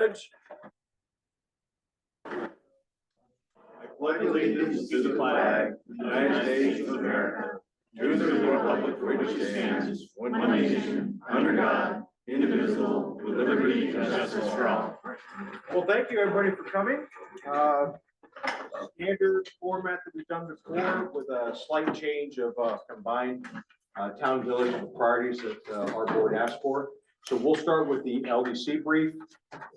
pledge. I pledge allegiance to the flag of the United States of America, to the republic for which it stands, one nation, under God, indivisible, with liberty and justice for all. Well, thank you everybody for coming. Standard format that we've done before with a slight change of combined town village priorities that our board asked for. So we'll start with the LDC brief.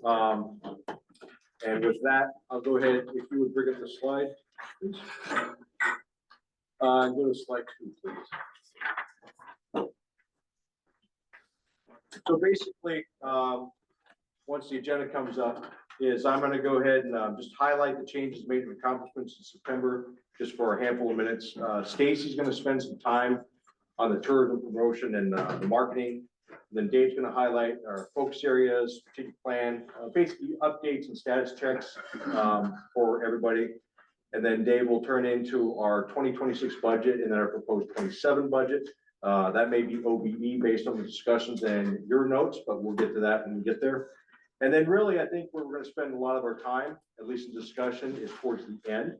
And with that, I'll go ahead, if you would bring up the slide, please. Go to slide 2, please. So basically, once the agenda comes up, I'm going to go ahead and just highlight the changes made and accomplishments in September, just for a handful of minutes. Stacy's going to spend some time on the tourism promotion and the marketing. And then Dave's going to highlight our focus areas, strategic plan, basically updates and status checks for everybody. And then Dave will turn into our 2026 budget and then our proposed 27 budget. That may be OBE based on the discussions and your notes, but we'll get to that when we get there. And then really, I think where we're going to spend a lot of our time, at least in discussion, is towards the end.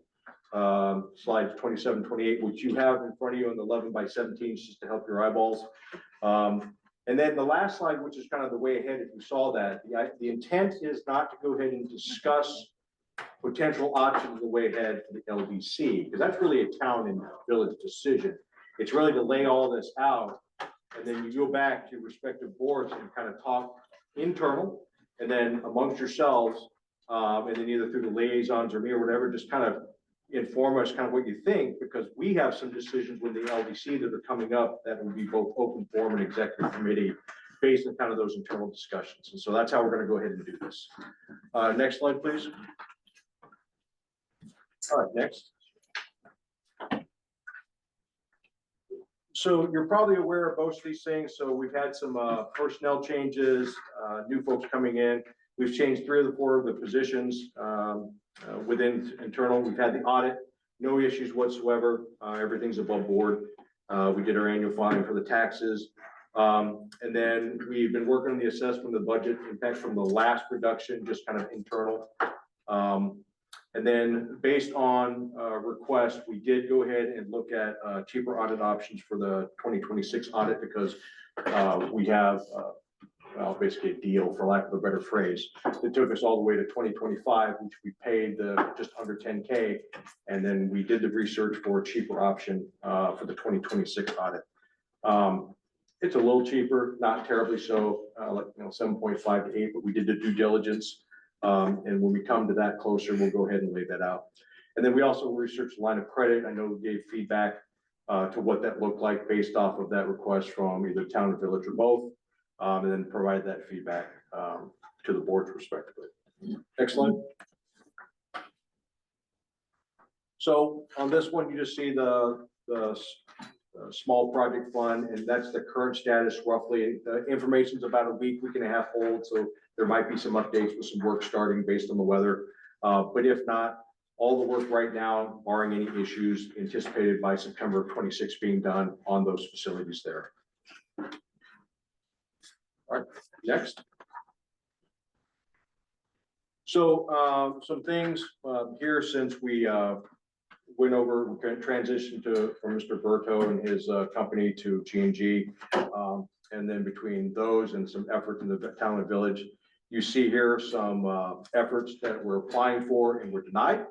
Slides 27, 28, which you have in front of you on the 11 by 17, just to help your eyeballs. And then the last slide, which is kind of the way ahead, if you saw that, the intent is not to go ahead and discuss potential options of the way ahead for the LDC, because that's really a town and village decision. It's really to lay all this out, and then you go back to your respective boards and kind of talk internal, and then amongst yourselves, and then either through the liaisons or me or whatever, just kind of inform us kind of what you think, because we have some decisions with the LDC that are coming up that will be both open forum and executive committee based on kind of those internal discussions. And so that's how we're going to go ahead and do this. Next slide, please. All right, next. So you're probably aware of most of these things. So we've had some personnel changes, new folks coming in. We've changed 3 of the 4 of the positions within internal. We've had the audit, no issues whatsoever. Everything's above board. We did our annual filing for the taxes. And then we've been working on the assessment of the budget impact from the last reduction, just kind of internal. And then based on request, we did go ahead and look at cheaper audit options for the 2026 audit, because we have well, basically a deal, for lack of a better phrase, that took us all the way to 2025, which we paid just under 10K. And then we did the research for a cheaper option for the 2026 audit. It's a little cheaper, not terribly so, like 7.5 to 8, but we did the due diligence. And when we come to that closer, we'll go ahead and lay that out. And then we also researched line of credit. I know we gave feedback to what that looked like based off of that request from either town or village or both, and then provide that feedback to the board respectively. Next slide. So on this one, you just see the small project fund, and that's the current status roughly. The information's about a week and a half old, so there might be some updates with some work starting based on the weather. But if not, all the work right now, barring any issues, anticipated by September of 26 being done on those facilities there. All right, next. So some things here since we went over, we transitioned from Mr. Berto and his company to G&G. And then between those and some efforts in the town and village, you see here some efforts that we're applying for and were denied,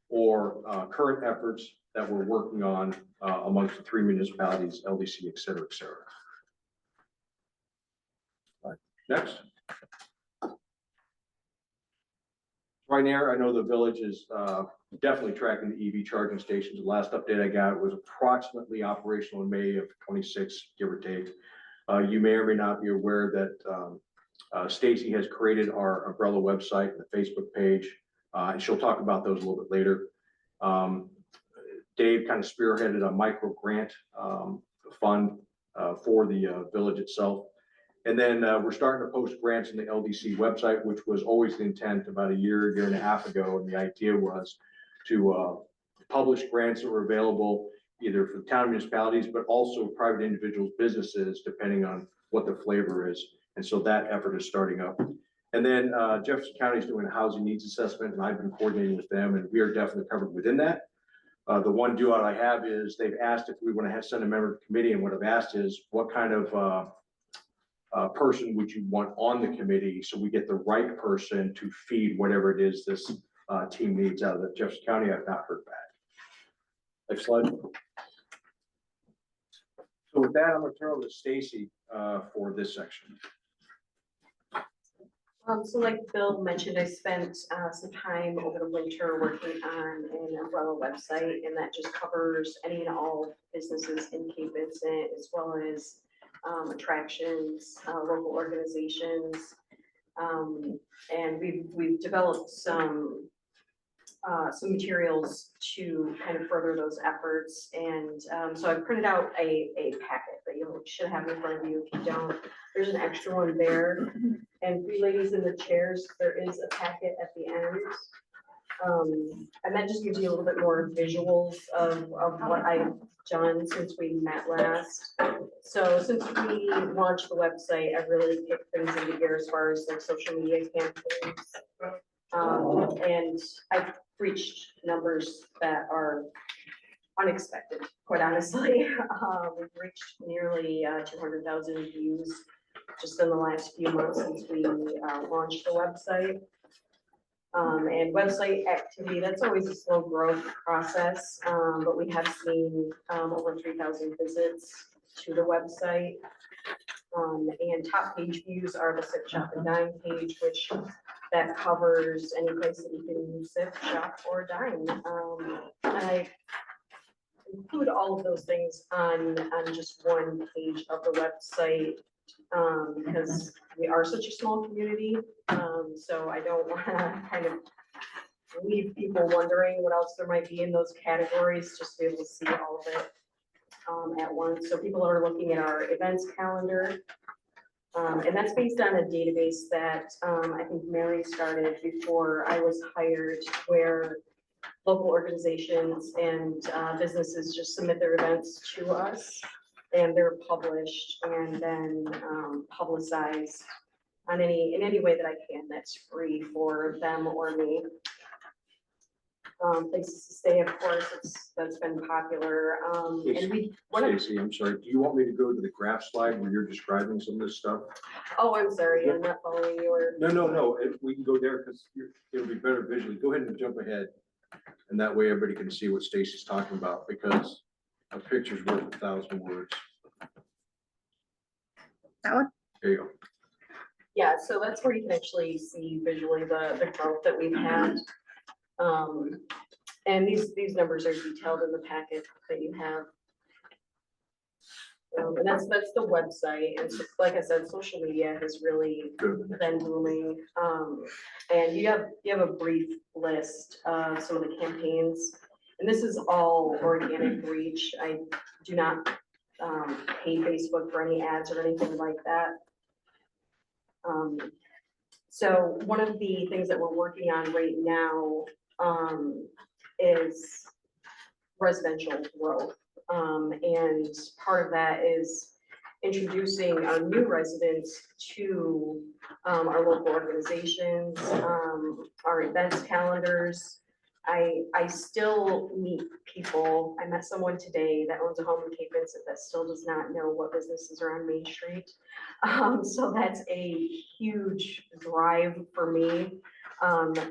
or current efforts that we're working on amongst the 3 municipalities, LDC, et cetera, et cetera. All right, next. Right now, I know the village is definitely tracking the EV charging stations. The last update I got was approximately operational in May of 26, give or take. You may or may not be aware that Stacy has created our umbrella website and the Facebook page, and she'll talk about those a little bit later. Dave kind of spearheaded a micro grant fund for the village itself. And then we're starting to post grants in the LDC website, which was always the intent about a year and a half ago. And the idea was to publish grants that were available either for town municipalities, but also private individuals, businesses, depending on what the flavor is. And so that effort is starting up. And then Jefferson County is doing a housing needs assessment, and I've been coordinating with them, and we are definitely covered within that. The one due out I have is they've asked if we want to send a member to the committee, and what I've asked is what kind of person would you want on the committee, so we get the right person to feed whatever it is this team needs out of the Jefferson County. I've not heard back. Next slide. So with that, I'm going to turn over to Stacy for this section. So like Bill mentioned, I spent some time over the winter working on an umbrella website, and that just covers any and all businesses in Cape Vincent, as well as attractions, local organizations. And we've developed some materials to kind of further those efforts. And so I printed out a packet that you should have in front of you. If you don't, there's an extra one there. And for you ladies in the chairs, there is a packet at the end. And that just gives you a little bit more visuals of what I've done since we met last. So since we launched the website, I've really kicked things into gear as far as like social media campaigns. And I've reached numbers that are unexpected, quite honestly. We've reached nearly 200,000 views just in the last few months since we launched the website. And website activity, that's always a slow growth process, but we have seen over 3,000 visits to the website. And top page views are the sip, shop, and dine page, which that covers any place that you can sip, shop, or dine. And I include all of those things on just one page of the website, because we are such a small community. So I don't want to kind of leave people wondering what else there might be in those categories, just to be able to see all of it at once. So people are looking at our events calendar. And that's based on a database that I think Mary started before I was hired, where local organizations and businesses just submit their events to us, and they're published and then publicized in any way that I can that's free for them or me. Places to stay, of course, that's been popular. And we Stacy, I'm sorry, do you want me to go to the graph slide where you're describing some of this stuff? Oh, I'm sorry, I'm not following you. No, we can go there because it'll be better visually. Go ahead and jump ahead. And that way everybody can see what Stacy's talking about, because a picture's worth 1,000 words. That one? There you go. Yeah, so that's where you can actually see visually the growth that we've had. And these numbers are detailed in the packet that you have. And that's the website. And so, like I said, social media has really been booming. And you have a brief list of some of the campaigns. And this is all organic reach. I do not pay Facebook for any ads or anything like that. So one of the things that we're working on right now is residential growth. And part of that is introducing our new residents to our local organizations, our events calendars. I still meet people. I met someone today that owns a home in Cape Vincent that still does not know what businesses are on Main Street. So that's a huge drive for me.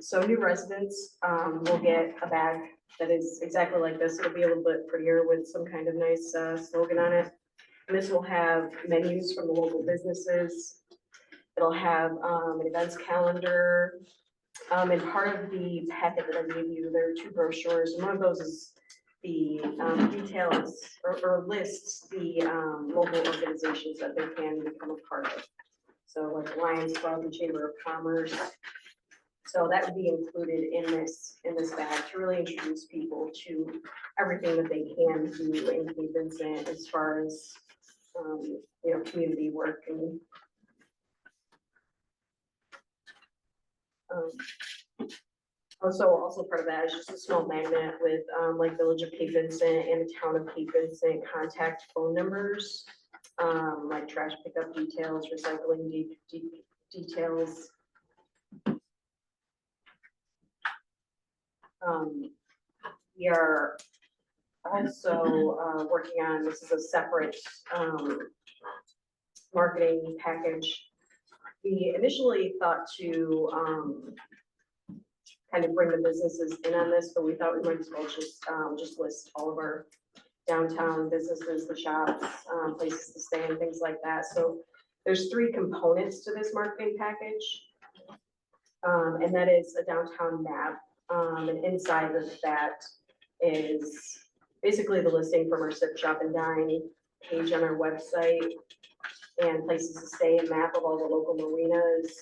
So new residents will get a bag that is exactly like this. It'll be a little bit prettier with some kind of nice slogan on it. And this will have menus from the local businesses. It'll have an events calendar. And part of the packet that I gave you, there are 2 brochures. And one of those is the details or lists the local organizations that they can become a part of. So like Lions Club and Chamber of Commerce. So that would be included in this bag to really introduce people to everything that they can do in Cape Vincent as far as community work. And also part of that is just a small magnet with like Village of Cape Vincent and the Town of Cape Vincent contact phone numbers, like trash pickup details, recycling details. We are also working on, this is a separate marketing package. We initially thought to kind of bring the businesses in on this, but we thought we might as well just list all of our downtown businesses, the shops, places to stay and things like that. So there's 3 components to this marketing package. And that is a downtown map. And inside of that is basically the listing from our Sip, Shop, and Dine page on our website, and places to stay, a map of all the local marinas,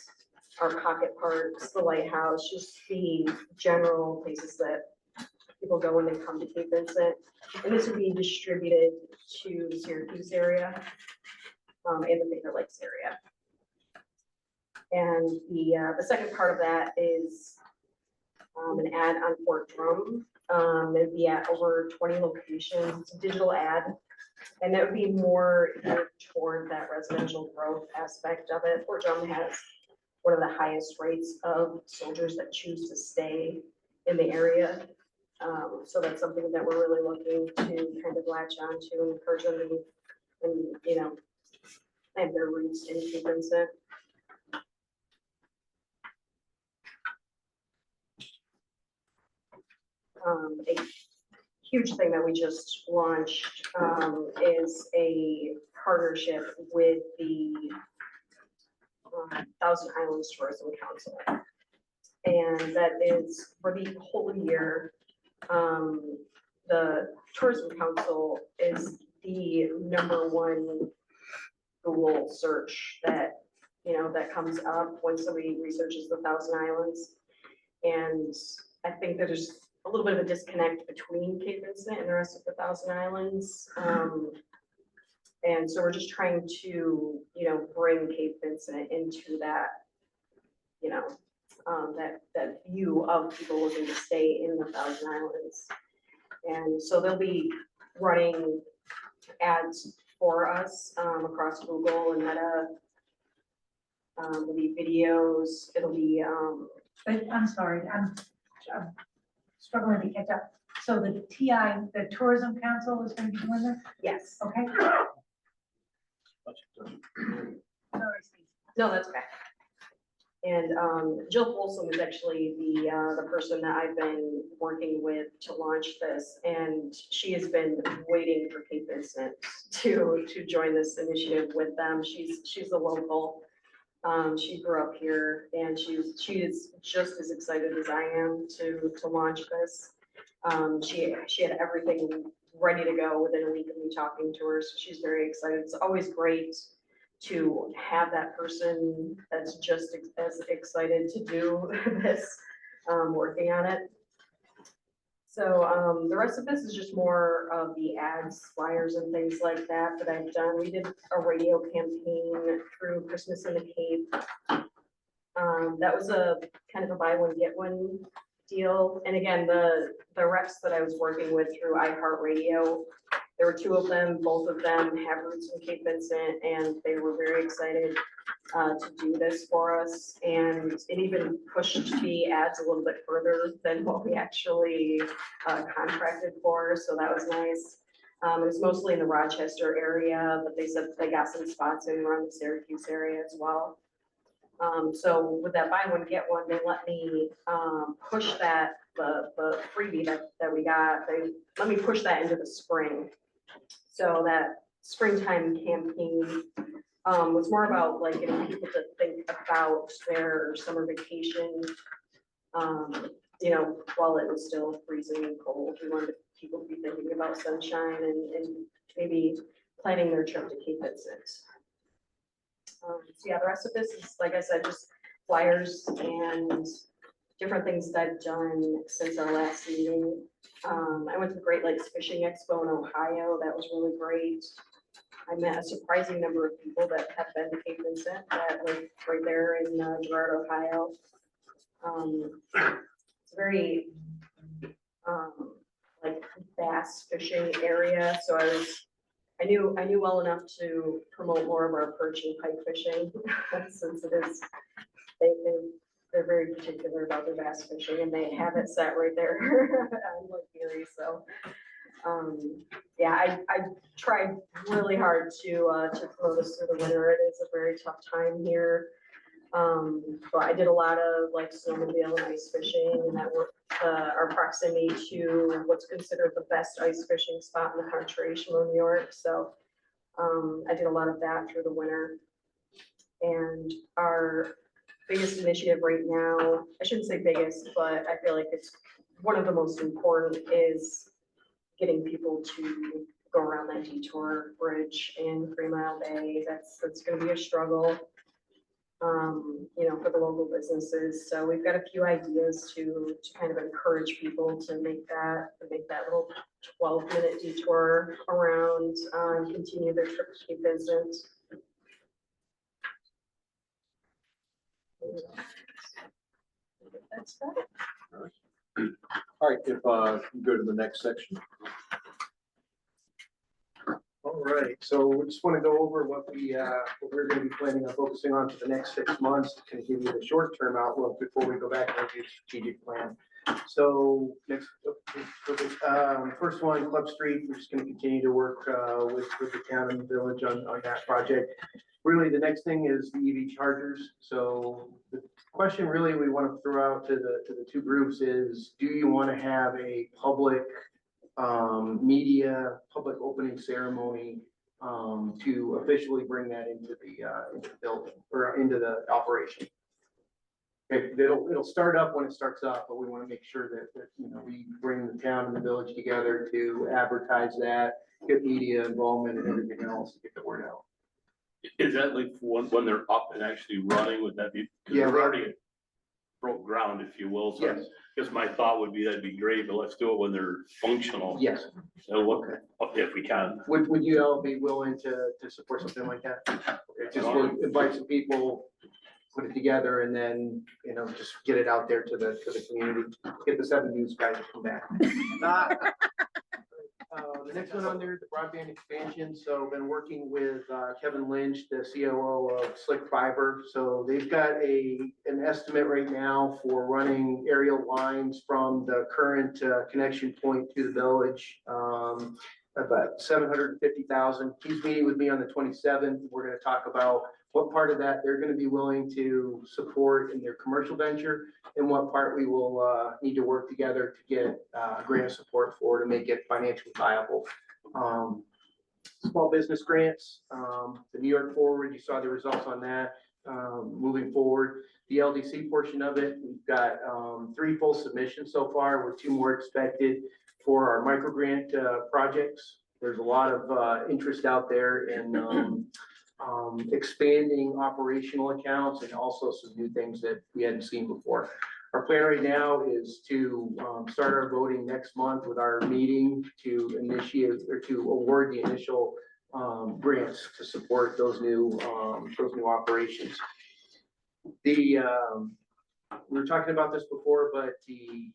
our pocket parks, the lighthouse, just the general places that people go when they come to Cape Vincent. And this would be distributed to the Syracuse area, and the Finger Lakes area. And the second part of that is an ad on Fort Drum. It'd be at over 20 locations. It's a digital ad, and that would be more geared toward that residential growth aspect of it. Fort Drum has one of the highest rates of soldiers that choose to stay in the area. So that's something that we're really looking to kind of latch on to and encourage them to, and, you know, have their roots in Cape Vincent. A huge thing that we just launched is a partnership with the Thousand Islands Tourism Council. And that is for the whole year. The Tourism Council is the #1 Google search that, you know, that comes up when somebody researches the Thousand Islands. And I think there's a little bit of a disconnect between Cape Vincent and the rest of the Thousand Islands. And so we're just trying to, you know, bring Cape Vincent into that, you know, that view of people looking to stay in the Thousand Islands. And so they'll be running ads for us across Google and Meta. There'll be videos, it'll be I'm sorry, I'm struggling to catch up. So the TI, the Tourism Council is going to be doing this? yes. Okay. Sorry, Steve. No, that's okay. And Jill Folsom is actually the person that I've been working with to launch this, and she has been waiting for Cape Vincent to join this initiative with them. She's a local. She grew up here, and she is just as excited as I am to launch this. She had everything ready to go within a week of me talking to her, so she's very excited. It's always great to have that person that's just as excited to do this, working on it. So the rest of this is just more of the ads, flyers, and things like that that I've done. We did a radio campaign through Christmas in the Cape. That was a kind of a buy one, get one deal. And again, the reps that I was working with through iHeartRadio, there were 2 of them, both of them have roots in Cape Vincent, and they were very excited to do this for us. And it even pushed the ads a little bit further than what we actually contracted for, so that was nice. It was mostly in the Rochester area, but they said they got some spots in around the Syracuse area as well. So with that buy one, get one, they let me push that, the freebie that we got, they let me push that into the spring. So that springtime campaign was more about like getting people to think about their summer vacation. You know, while it was still freezing cold, we wanted people to be thinking about sunshine and maybe planning their trip to Cape Vincent. So yeah, the rest of this is, like I said, just flyers and different things that I've done since our last meeting. I went to the Great Lakes Fishing Expo in Ohio. That was really great. I met a surprising number of people that have been to Cape Vincent that live right there in Girard, Ohio. It's a very like bass fishing area. So I knew well enough to promote more of our perch and pike fishing since it is, they they're very particular about their bass fishing, and they have it set right there on Lake Erie, so. Yeah, I tried really hard to promote us through the winter. It is a very tough time here. But I did a lot of like snowmobile and ice fishing, and that worked, our proximity to what's considered the best ice fishing spot in the country, Shimo, New York. So, I did a lot of that through the winter. And our biggest initiative right now, I shouldn't say biggest, but I feel like it's one of the most important, is getting people to go around that detour bridge in 3 Mile Bay. That's gonna be a struggle, you know, for the local businesses. So we've got a few ideas to kind of encourage people to make that little 12-minute detour around, continue their trip to Cape Vincent. That's that. All right, if you go to the next section. All right, so we just want to go over what we're going to be planning on focusing on for the next 6 months to kind of give you the short-term outlook before we go back and review the strategic plan. So next, first one, Club Street, we're just going to continue to work with the town and the village on that project. Really, the next thing is the EV chargers. So the question really we want to throw out to the two groups is, do you want to have a public public opening ceremony to officially bring that into the building or into the operation? It'll start up when it starts up, but we want to make sure that you know, we bring the town and the village together to advertise that, get media involvement and everything else to get the word out. Is that like when they're up and actually running, would that be? 'Cause Yeah, we're already broke ground, if you will, so I Yes. guess my thought would be that'd be great, but let's do it when they're functional. Yes. So what, if we can. Would you all be willing to support something like that? Okay, just we'll invite some people, put it together, and then, you know, just get it out there to the community. Get the 7 News guys to come back. The next one on there, the broadband expansion. So been working with Kevin Lynch, the COO of Slick Fiber. So they've got an estimate right now for running aerial lines from the current connection point to the village. About 750,000. He's meeting with me on the 27th. We're going to talk about what part of that they're going to be willing to support in their commercial venture, and what part we will need to work together to get grant support for to make it financially viable. Small business grants, the New York Forward, you saw the results on that. Moving forward, the LDC portion of it, we've got 3 full submissions so far, with 2 more expected for our micro grant projects. There's a lot of interest out there in expanding operational accounts and also some new things that we hadn't seen before. Our plan right now is to start our voting next month with our meeting to initiate or to award the initial grants to support those new operations. We were talking about this before, but the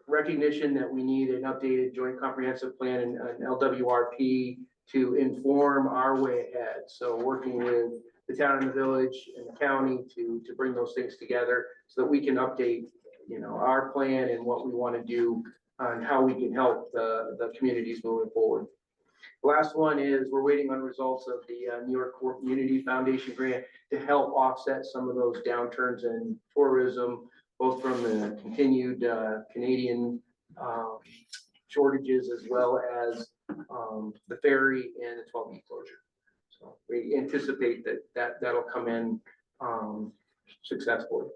recognition that we need an updated joint comprehensive plan and an LWRP to inform our way ahead. So working with the town and the village and the county to bring those things together so that we can update, you know, our plan and what we want to do and how we can help the communities moving forward. The last one is we're waiting on results of the New York Corp Community Foundation grant to help offset some of those downturns in tourism, both from the continued Canadian shortages as well as the ferry and the 12E closure. So we anticipate that'll come in successfully.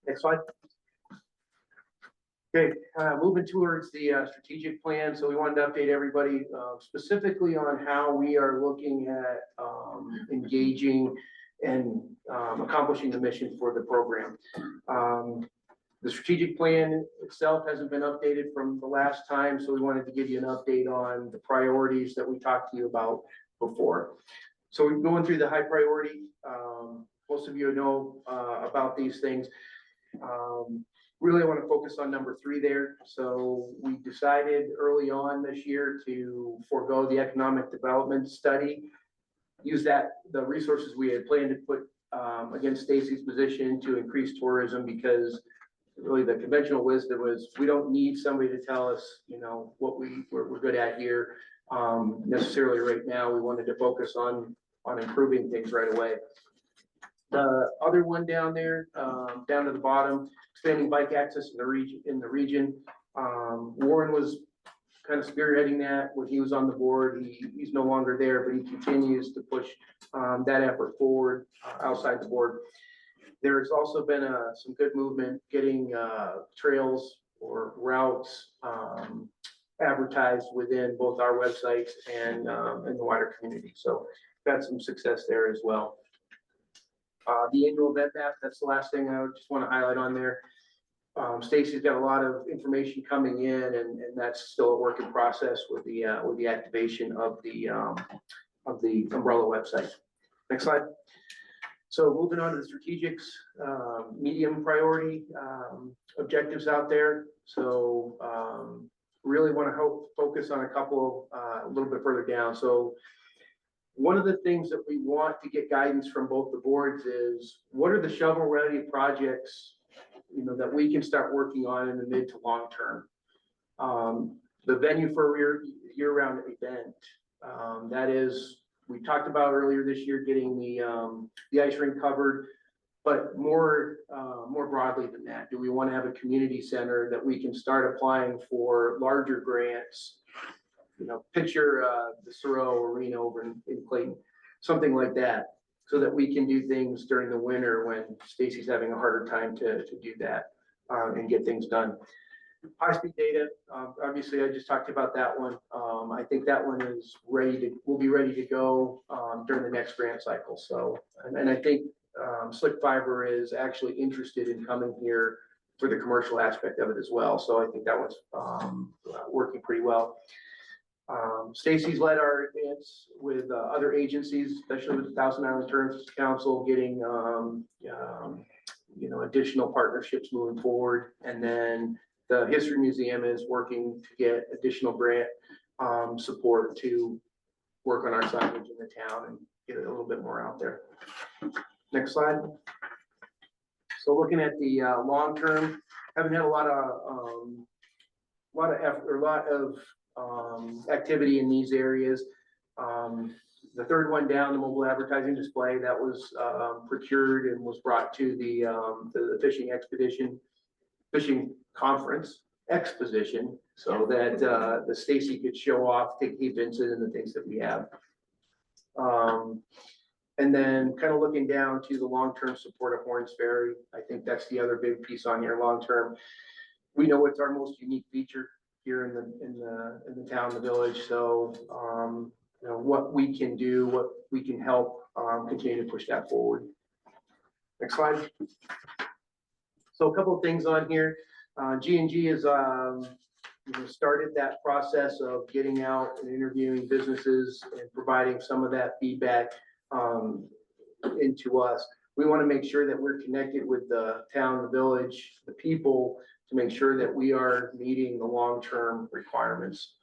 Next slide. Okay, moving towards the strategic plan. So we wanted to update everybody specifically on how we are looking at engaging and accomplishing the mission for the program. The strategic plan itself hasn't been updated from the last time, so we wanted to give you an update on the priorities that we talked to you about before. So we're going through the high priority. Most of you know about these things. Really, I want to focus on number 3 there. So we decided early on this year to forego the economic development study, use the resources we had planned to put against Stacy's position to increase tourism, because really the conventional wisdom was, we don't need somebody to tell us, you know, what we're good at here. Necessarily right now, we wanted to focus on improving things right away. The other one down there, down to the bottom, expanding bike access in the region. Warren was kind of spearheading that when he was on the board. He's no longer there, but he continues to push that effort forward outside the board. There's also been some good movement getting trails or routes advertised within both our websites and in the wider community. So got some success there as well. The annual event map, that's the last thing I would just want to highlight on there. Stacy's got a lot of information coming in, and that's still a work in process with the activation of the umbrella website. Next slide. So moving on to the strategics, medium priority objectives out there. So really want to focus on a couple a little bit further down. So one of the things that we want to get guidance from both the boards is, what are the shovel-ready projects, you know, that we can start working on in the mid to long term? The venue for a year-round event, that is, we talked about earlier this year getting the ice rink covered, but more broadly than that, do we want to have a community center that we can start applying for larger grants? You know, picture the Sorrel Arena over in Clayton, something like that, so that we can do things during the winter when Stacy's having a harder time to do that and get things done. High-speed data, obviously I just talked about that one. I think that one is will be ready to go during the next grant cycle. So, and I think Slick Fiber is actually interested in coming here for the commercial aspect of it as well. So I think that one's working pretty well. Stacy's led our advance with other agencies, especially with the Thousand Island Tourism Council, getting you know, additional partnerships moving forward. And then the History Museum is working to get additional grant support to work on our signage in the town and get it a little bit more out there. Next slide. So looking at the long term, haven't had a lot of effort, or a lot of activity in these areas. The third one down, the mobile advertising display, that was procured and was brought to the fishing conference exposition, so that the Stacy could show off, take Vincent and the things that we have. And then kind of looking down to the long-term support of Horns Ferry. I think that's the other big piece on here. Long-term, we know it's our most unique feature here in the town, the village. So you know, what we can do, what we can help continue to push that forward. Next slide. So a couple of things on here. G&G has started that process of getting out and interviewing businesses and providing some of that feedback into us. We want to make sure that we're connected with the town, the village, the people, to make sure that we are meeting the long-term requirements.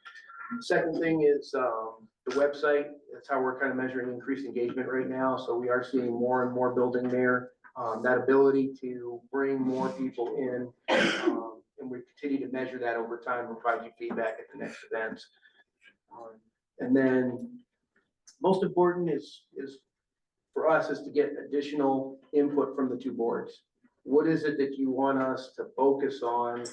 Second thing is the website. That's how we're kind of measuring increased engagement right now. So we are seeing more and more building there. That ability to bring more people in, and we continue to measure that over time, provide you feedback at the next events. And then most important is for us is to get additional input from the two boards. What is it that you want us to focus on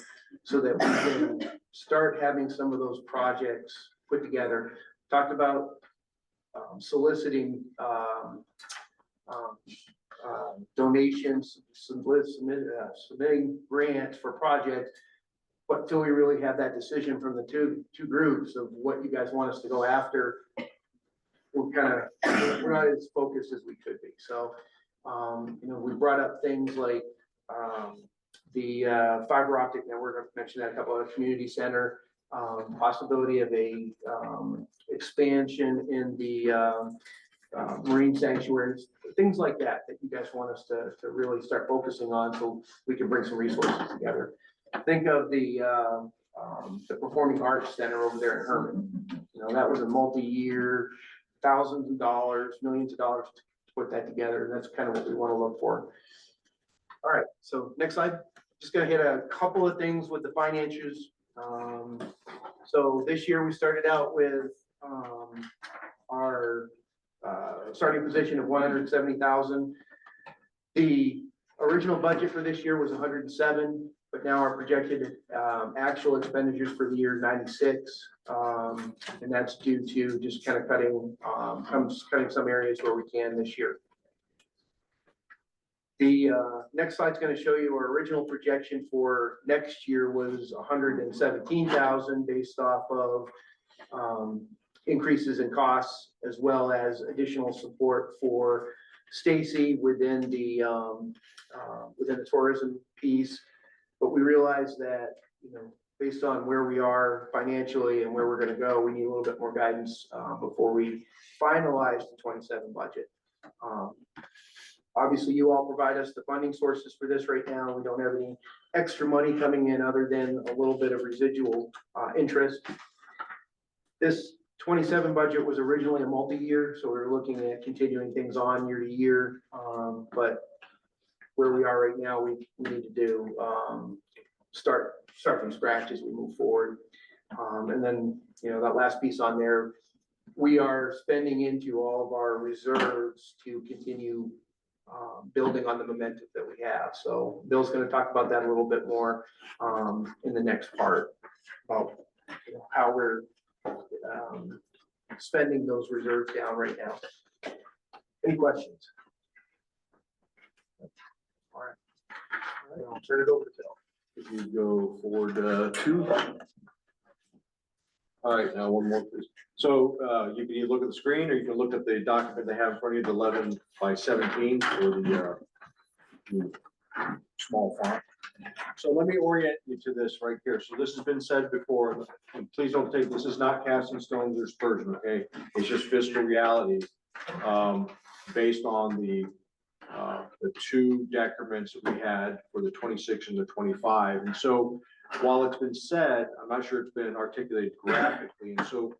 so that we can start having some of those projects put together? Talked about soliciting donations, submitting grants for projects, but until we really have that decision from the two groups of what you guys want us to go after, we're not as focused as we could be. So you know, we brought up things like the fiber optic network. I've mentioned that a couple of community center, possibility of a expansion in the marine sanctuaries, things like that you guys want us to really start focusing on, so we can bring some resources together. Think of the Performing Arts Center over there in Herman. You know, that was a multi-year, thousands of dollars, millions of dollars to put that together. That's kind of what we want to look for. All right, so next slide. Just gonna hit a couple of things with the financials. So this year we started out with our starting position of 170,000. The original budget for this year was 107, but now our projected actual expenditures for the year is 96. And that's due to just kind of cutting some areas where we can this year. The next slide's going to show you our original projection for next year was 117,000 based off of increases in costs as well as additional support for Stacy within the tourism piece. But we realized that, based on where we are financially and where we're going to go, we need a little bit more guidance before we finalize the 27 budget. Obviously, you all provide us the funding sources for this right now. We don't have any extra money coming in other than a little bit of residual interest. This 27 budget was originally a multi-year, so we were looking at continuing things on year to year. But where we are right now, we need to do start from scratch as we move forward. And then, that last piece on there, we are spending into all of our reserves to continue building on the momentum that we have. So Bill's going to talk about that a little bit more in the next part about how we're spending those reserves down right now. Any questions? All right, I'll turn it over to Bill. If you go forward 2. All right, now one more, please. So you can either look at the screen or you can look at the document they have in front of you, the 11 by 17 or the small font. So let me orient you to this right here. So this has been said before, and please don't take, this is not casting stones or aspersion, okay? It's just fiscal reality based on the 2 decrements that we had for the 26 and the 25. And so while it's been said, I'm not sure it's been articulated graphically. And so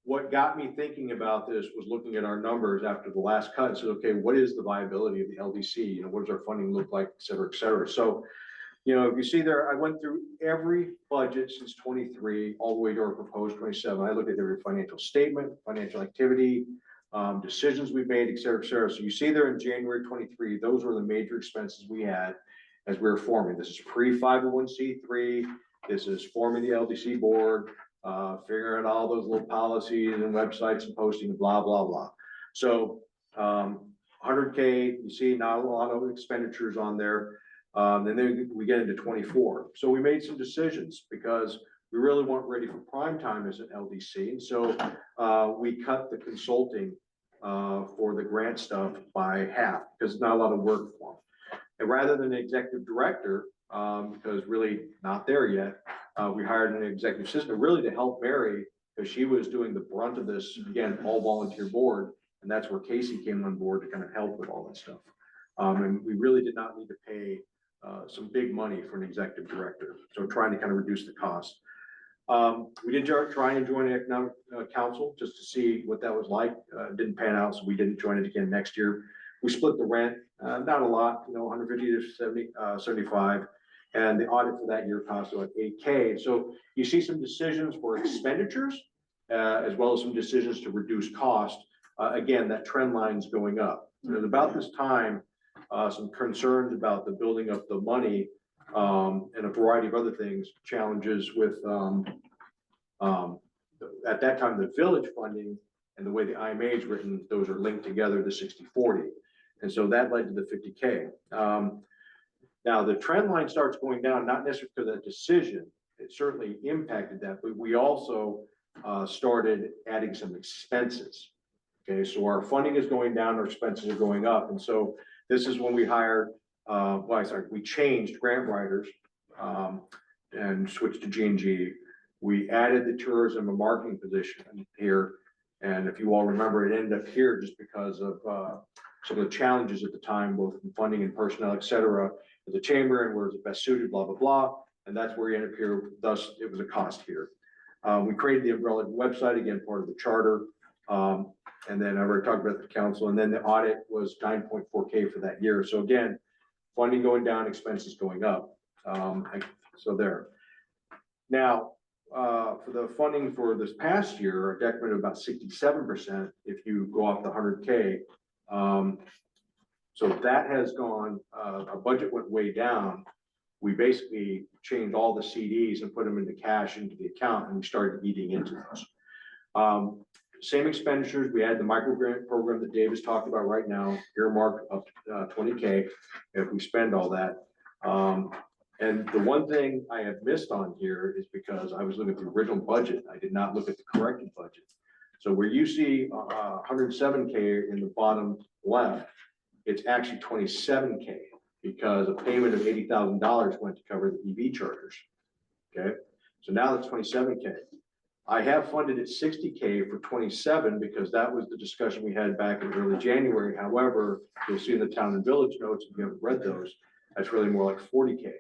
what got me thinking about this was looking at our numbers after the last cut and said, okay, what is the viability of the LDC? What does our funding look like, et cetera, et cetera. So, if you see there, I went through every budget since 23, all the way to our proposed 27. I looked at every financial statement, financial activity, decisions we made, et cetera, et cetera. So you see there in January 23, those were the major expenses we had as we were forming. This is pre-501c3. This is forming the LDC board, figuring out all those little policies and websites and posting, blah, blah, blah. So 100K, you see not a lot of expenditures on there. And then we get into 24. So we made some decisions because we really weren't ready for prime time as an LDC. And so we cut the consulting for the grant stuff by half because it's not a lot of work for them. And rather than an executive director, because really not there yet, we hired an executive assistant really to help Mary because she was doing the brunt of this, again, all volunteer board. And that's where Casey came on board to kind of help with all that stuff. And we really did not need to pay some big money for an executive director. So trying to kind of reduce the cost. We did try and join the economic council just to see what that was like. Didn't pan out, so we didn't join it again next year. We split the rent, not a lot, 150 to 75. And the audit for that year cost about 8K. So you see some decisions for expenditures, as well as some decisions to reduce cost. Again, that trend line's going up. At about this time, some concerns about the building of the money and a variety of other things, challenges with, at that time, the village funding and the way the IMA is written, those are linked together, the 60-40. And so that led to the 50K. Now the trend line starts going down, not necessarily because of that decision. It certainly impacted that, but we also started adding some expenses. Okay, so our funding is going down, our expenses are going up. And so this is when we hired, we changed grant writers and switched to G&G. We added the tourism and marketing position here. And if you all remember, it ended up here just because of some of the challenges at the time, both in funding and personnel, et cetera, at the chamber and where it's best suited, blah, blah, blah. And that's where we ended up here. Thus, it was a cost here. We created the umbrella website, again, part of the charter. And then I already talked about the council, and then the audit was 9.4K for that year. So again, funding going down, expenses going up. So there. Now, for the funding for this past year, our decrement of about 67% if you go off the 100K. So that has gone, our budget went way down. We basically changed all the CDs and put them into cash into the account, and we started eating into those. Same expenditures, we had the micro grant program that Dave is talking about right now, earmarked up to 20K if we spend all that. And the one thing I have missed on here is because I was looking at the original budget, I did not look at the corrected budget. So where you see 107K in the bottom left, it's actually 27K because a payment of $80,000 went to cover the EV chargers. Okay, so now it's 27K. I have funded at 60K for 27 because that was the discussion we had back in early January. However, you'll see in the town and village notes, if you haven't read those, that's really more like 40K.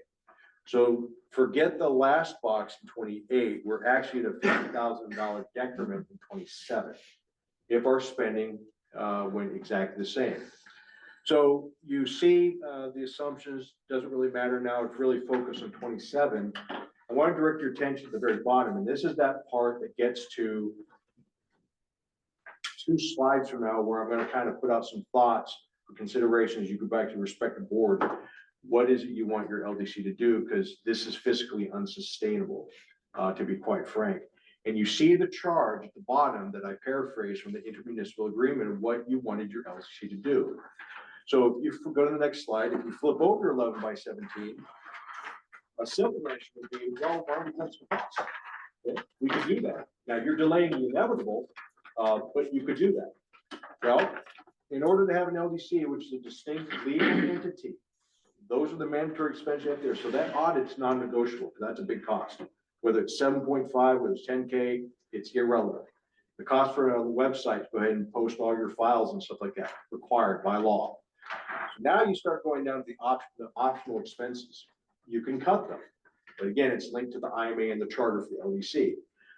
So forget the last box in 28, we're actually at a $50,000 decrement in 27 if our spending went exactly the same. So you see the assumptions, doesn't really matter now, it's really focused on 27. I want to direct your attention to the very bottom, and this is that part that gets to 2 slides from now where I'm going to kind of put out some thoughts for consideration as you go back to your respective board. What is it you want your LDC to do? Because this is fiscally unsustainable, to be quite frank. And you see the charge at the bottom that I paraphrased from the intermunicipal agreement of what you wanted your LDC to do. So if you go to the next slide, if you flip over 11 by 17, a simple answer would be, well, why don't we cut some costs? Okay? We could do that. Now you're delaying the inevitable, but you could do that. Well, in order to have an LDC, which is a distinct legal entity, those are the mandatory expenses out there. So that audit's non-negotiable. That's a big cost. Whether it's 7.5, whether it's 10K, it's irrelevant. The cost for a website, go ahead and post all your files and stuff like that, required by law. So now you start going down to the optional expenses. You can cut them, but again, it's linked to the IMA and the charter for the LDC.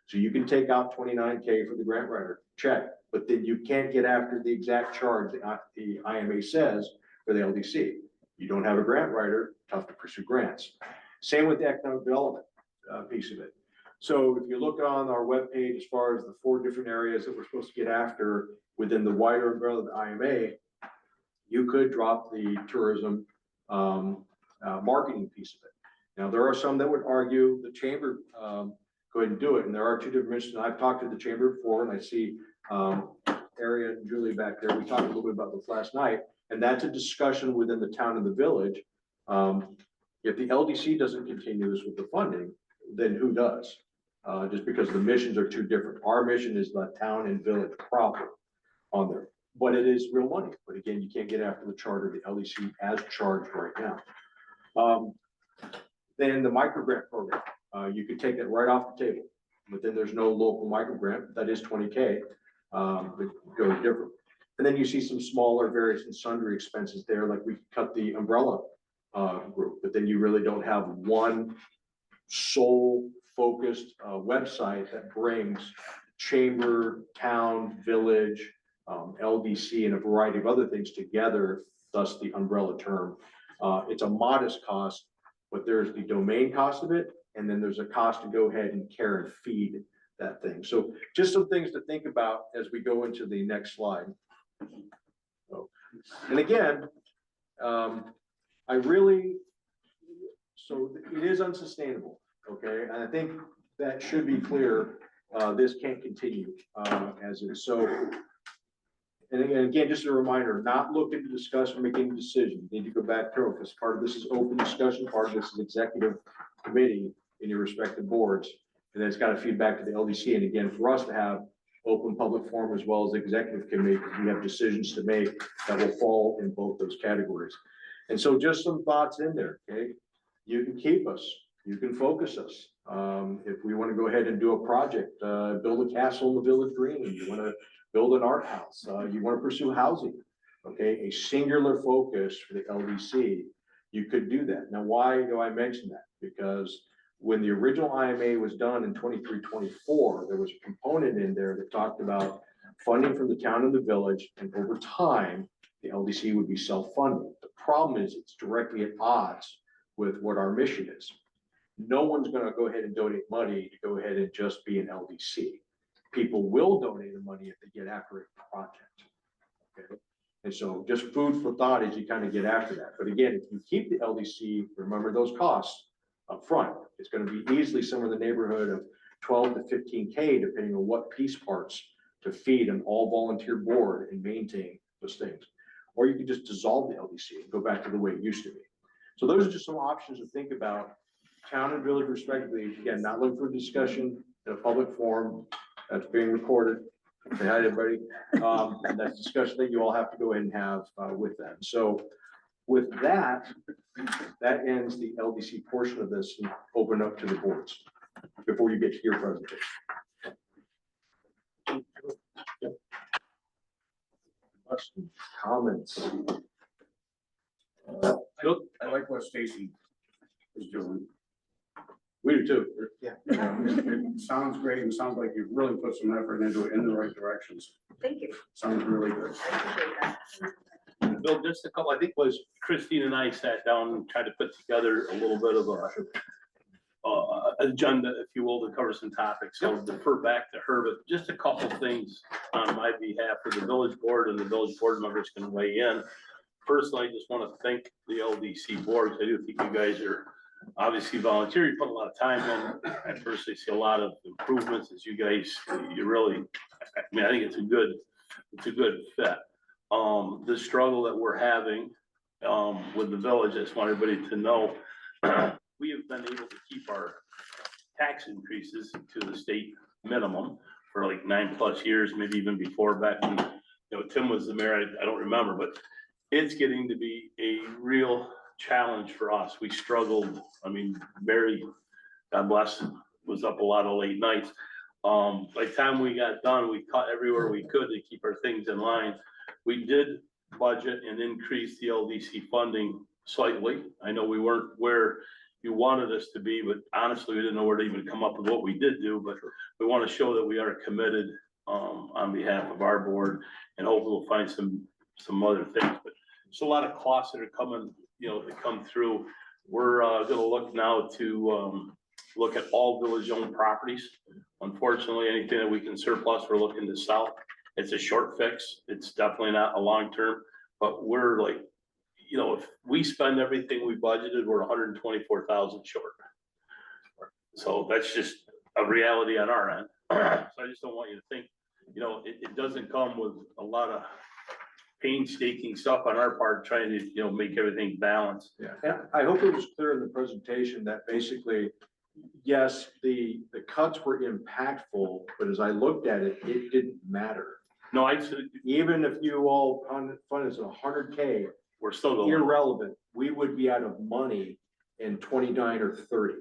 So you can take out 29K for the grant writer, check, but then you can't get after the exact charge the IMA says for the LDC. You don't have a grant writer, tough to pursue grants. Same with the economic development piece of it. So if you look on our webpage, as far as the 4 different areas that we're supposed to get after within the wider umbrella of the IMA, you could drop the tourism marketing piece of it. Now, there are some that would argue the chamber go ahead and do it. And there are 2 different missions. I've talked to the chamber before, and I see Area and Julie back there. We talked a little bit about this last night, and that's a discussion within the town and the village. If the LDC doesn't continue this with the funding, then who does? Just because the missions are 2 different. Our mission is the town and village proper on there, but it is real money. But again, you can't get after the charter, the LDC as charged right now. Then the micro grant program, you could take that right off the table, but then there's no local micro grant. That is 20K, but it goes different. And then you see some smaller various and sundry expenses there, like we cut the umbrella group, but then you really don't have one sole focused website that brings chamber, town, village, LDC, and a variety of other things together, thus the umbrella term. It's a modest cost, but there's the domain cost of it, and then there's a cost to go ahead and care and feed that thing. So just some things to think about as we go into the next slide. And again, so it is unsustainable, okay? And I think that should be clear. This can't continue as is. So, and again, just a reminder, not looking to discuss or make any decision. You need to go back through, because part of this is open discussion, part of this is executive committee in your respective boards, and then it's got to feed back to the LDC. And again, for us to have open public forum as well as executive committee, we have decisions to make that will fall in both those categories. And so just some thoughts in there, okay? You can keep us, you can focus us. If we want to go ahead and do a project, build a castle in the village green, you want to build an art house, you want to pursue housing, okay? A singular focus for the LDC, you could do that. Now, why do I mention that? Because when the original IMA was done in 23-24, there was a component in there that talked about funding from the town and the village, and over time, the LDC would be self-funding. The problem is it's directly at odds with what our mission is. No one's gonna go ahead and donate money to go ahead and just be an LDC. People will donate the money if they get after a project. Okay, and so just food for thought as you kind of get after that. But again, if you keep the LDC, remember those costs up front. It's gonna be easily somewhere in the neighborhood of 12 to 15K, depending on what piece parts to feed an all volunteer board and maintain those things. Or you can just dissolve the LDC and go back to the way it used to be. So those are just some options to think about. Town and village respectively, again, not looking for discussion in a public forum that's being recorded. Say hi to everybody. And that's discussion that you all have to go ahead and have with them. So with that, that ends the LDC portion of this and open up to the boards before you get to your presentation. Questions, comments? I like what Stacy is doing. We do too. Yeah. It sounds great, and sounds like you've really put some effort into it in the right directions. Thank you. Sounds really good. I appreciate that. Bill, just a couple, I think was Christine and I sat down and tried to put together a little bit of a agenda, if you will, to cover some topics. So I'll defer back to her, but just a couple things on my behalf for the village board, and the village board members can weigh in. Personally, I just want to thank the LDC boards. I do think you guys are obviously volunteer. You put a lot of time in. I personally see a lot of improvements as you guys, you really, I mean, I think it's a good fit. The struggle that we're having with the village, I just want everybody to know, we have been able to keep our tax increases to the state minimum for like 9+ years, maybe even before, back when, you know, Tim was the mayor. I don't remember, but it's getting to be a real challenge for us. We struggled. I mean, Barry, God bless, was up a lot of late nights. By the time we got done, we cut everywhere we could to keep our things in line. We did budget and increase the LDC funding slightly. I know we weren't where you wanted us to be, but honestly, we didn't know where to even come up with what we did do, but we want to show that we are committed on behalf of our board, and hopefully we'll find some other things. But there's a lot of costs that are coming, you know, that come through. We're gonna look now to look at all village-owned properties. Unfortunately, anything that we can surplus, we're looking to sell. It's a short fix. It's definitely not a long-term, but we're like, you know, if we spend everything we budgeted, we're 124,000 short. So that's just a reality on our end. So I just don't want you to think, you know, it doesn't come with a lot of painstaking stuff on our part, trying to, you know, make everything balanced. Yeah, and I hope it was clear in the presentation that basically, yes, the cuts were impactful, but as I looked at it, it didn't matter. No, Even if you all funded 100K, we're still going. irrelevant, we would be out of money in 29 or 30.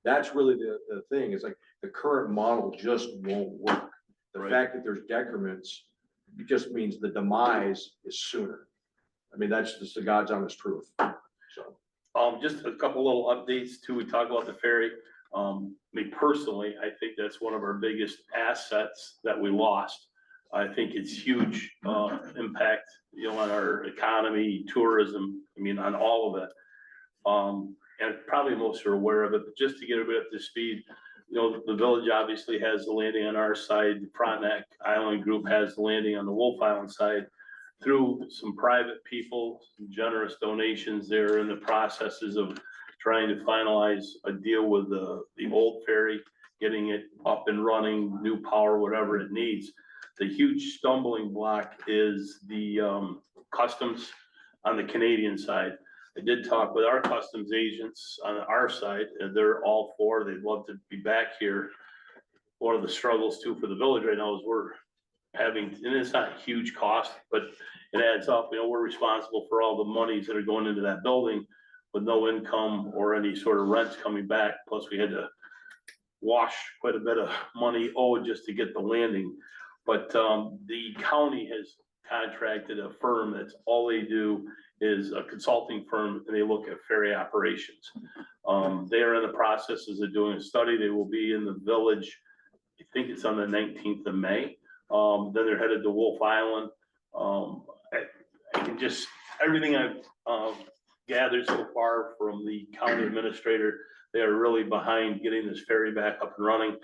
That's really the thing, is like the current model just won't work. The Right. fact that there's decrements, it just means the demise is sooner. I mean, that's just the God's honest truth, so. Just a couple little updates too. We talked about the ferry. Me personally, I think that's one of our biggest assets that we lost. I think it's huge impact, you know, on our economy, tourism, I mean, on all of it. And probably most are aware of it, but just to get a bit up to speed, you know, the village obviously has the landing on our side. The Frontenac Island Group has the landing on the Wolf Island side. Through some private people, some generous donations, they're in the processes of trying to finalize a deal with the old ferry, getting it up and running, new power, whatever it needs. The huge stumbling block is the customs on the Canadian side. I did talk with our customs agents on our side, and they're all for, they'd love to be back here. One of the struggles too for the village right now is we're having, and it's not a huge cost, but it adds up. You know, we're responsible for all the monies that are going into that building with no income or any sort of rents coming back. Plus we had to wash quite a bit of money owed just to get the landing. But the county has contracted a firm that's all they do is a consulting firm, and they look at ferry operations. They are in the processes of doing a study. They will be in the village, I think it's on the 19th of May, Then they're headed to Wolf Island. I can just, everything I've, gathered so far from the county administrator, they are really behind getting this ferry back up and running.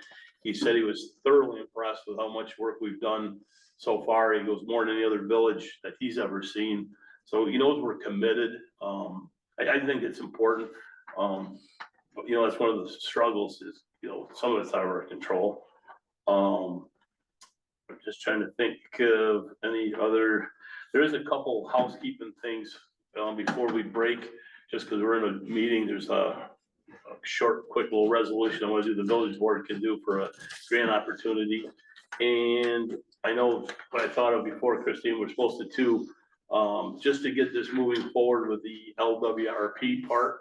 He said he was thoroughly impressed with how much work we've done so far. He goes more than any other village that he's ever seen. So he knows we're committed. I think it's important. But you know, that's one of the struggles is, you know, some of it's out of our control. I'm just trying to think of any other, there is a couple housekeeping things before we break, just because we're in a meeting. There's a short, quick little resolution I want to do the village board can do for a grant opportunity. And I know what I thought of before, Christine, we're supposed to just to get this moving forward with the LWRP part,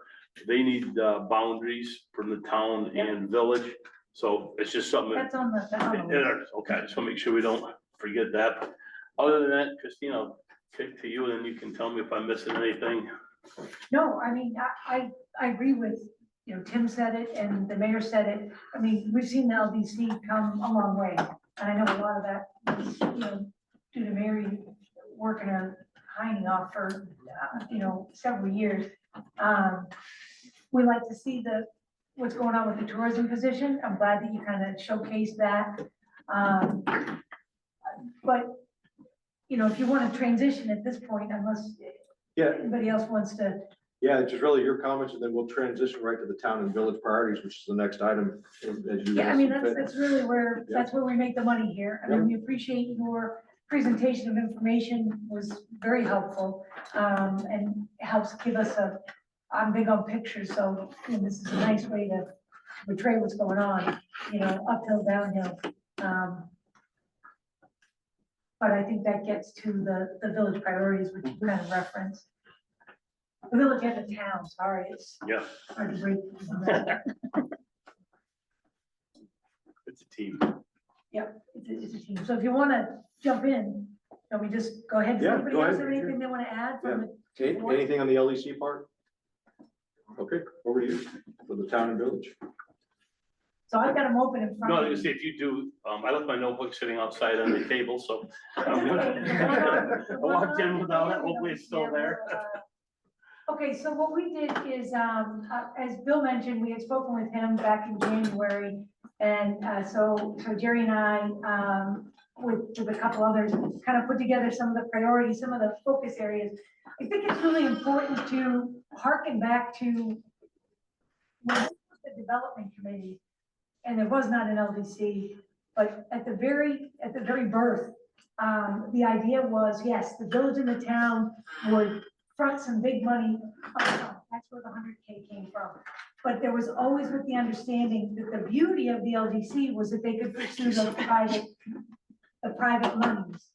they need boundaries from the town and village. So it's just something. That's on the, that's on the list. Okay, just want to make sure we don't forget that. Other than that, Christine, I'll kick to you and then you can tell me if I'm missing anything. No, I mean, I agree with, you know, Tim said it and the mayor said it. I mean, we've seen the LDC come a long way. And I know a lot of that was, you know, due to Mary working her hiding off for, you know, several years. We like to see what's going on with the tourism position. I'm glad that you kind of showcased that. But, you know, if you want to transition at this point, unless Yeah, anybody else wants to, yeah, it's just really your comments, and then we'll transition right to the town and village priorities, which is the next item. As you yeah, I guys mean, see fit. that's really where, Yeah. that's where we make the money here. I mean, we appreciate your presentation of information was very helpful. And helps give us I'm big on pictures, so you know, this is a nice way to portray what's going on, you know, uphill, downhill. But I think that gets to the village priorities, which you kind of referenced. The village and the town, sorry, it's Yeah, hard to break. it's a team. Yep, it's a team. So if you want to jump in, can we just go ahead? Does Yeah, anybody go else ahead. have anything they want to add from the? Anything on the LEC part? Okay, over to you for the town and village. So I've got them open in front No, I of was me. gonna say, if you do, I left my notebook sitting outside on the table, so. It's okay. I walked in without it, hopefully it's still Yeah, there. Okay, so what we did is, as Bill mentioned, we had spoken with him back in January. And so Jerry and I, with a couple others, kind of put together some of the priorities, some of the focus areas. I think it's really important to harken back to the development committee. And there was not an LDC, but at the very birth, the idea was, yes, the village and the town would front some big money. That's where the 100K came from. But there was always with the understanding that the beauty of the LDC was that they could pursue the private monies.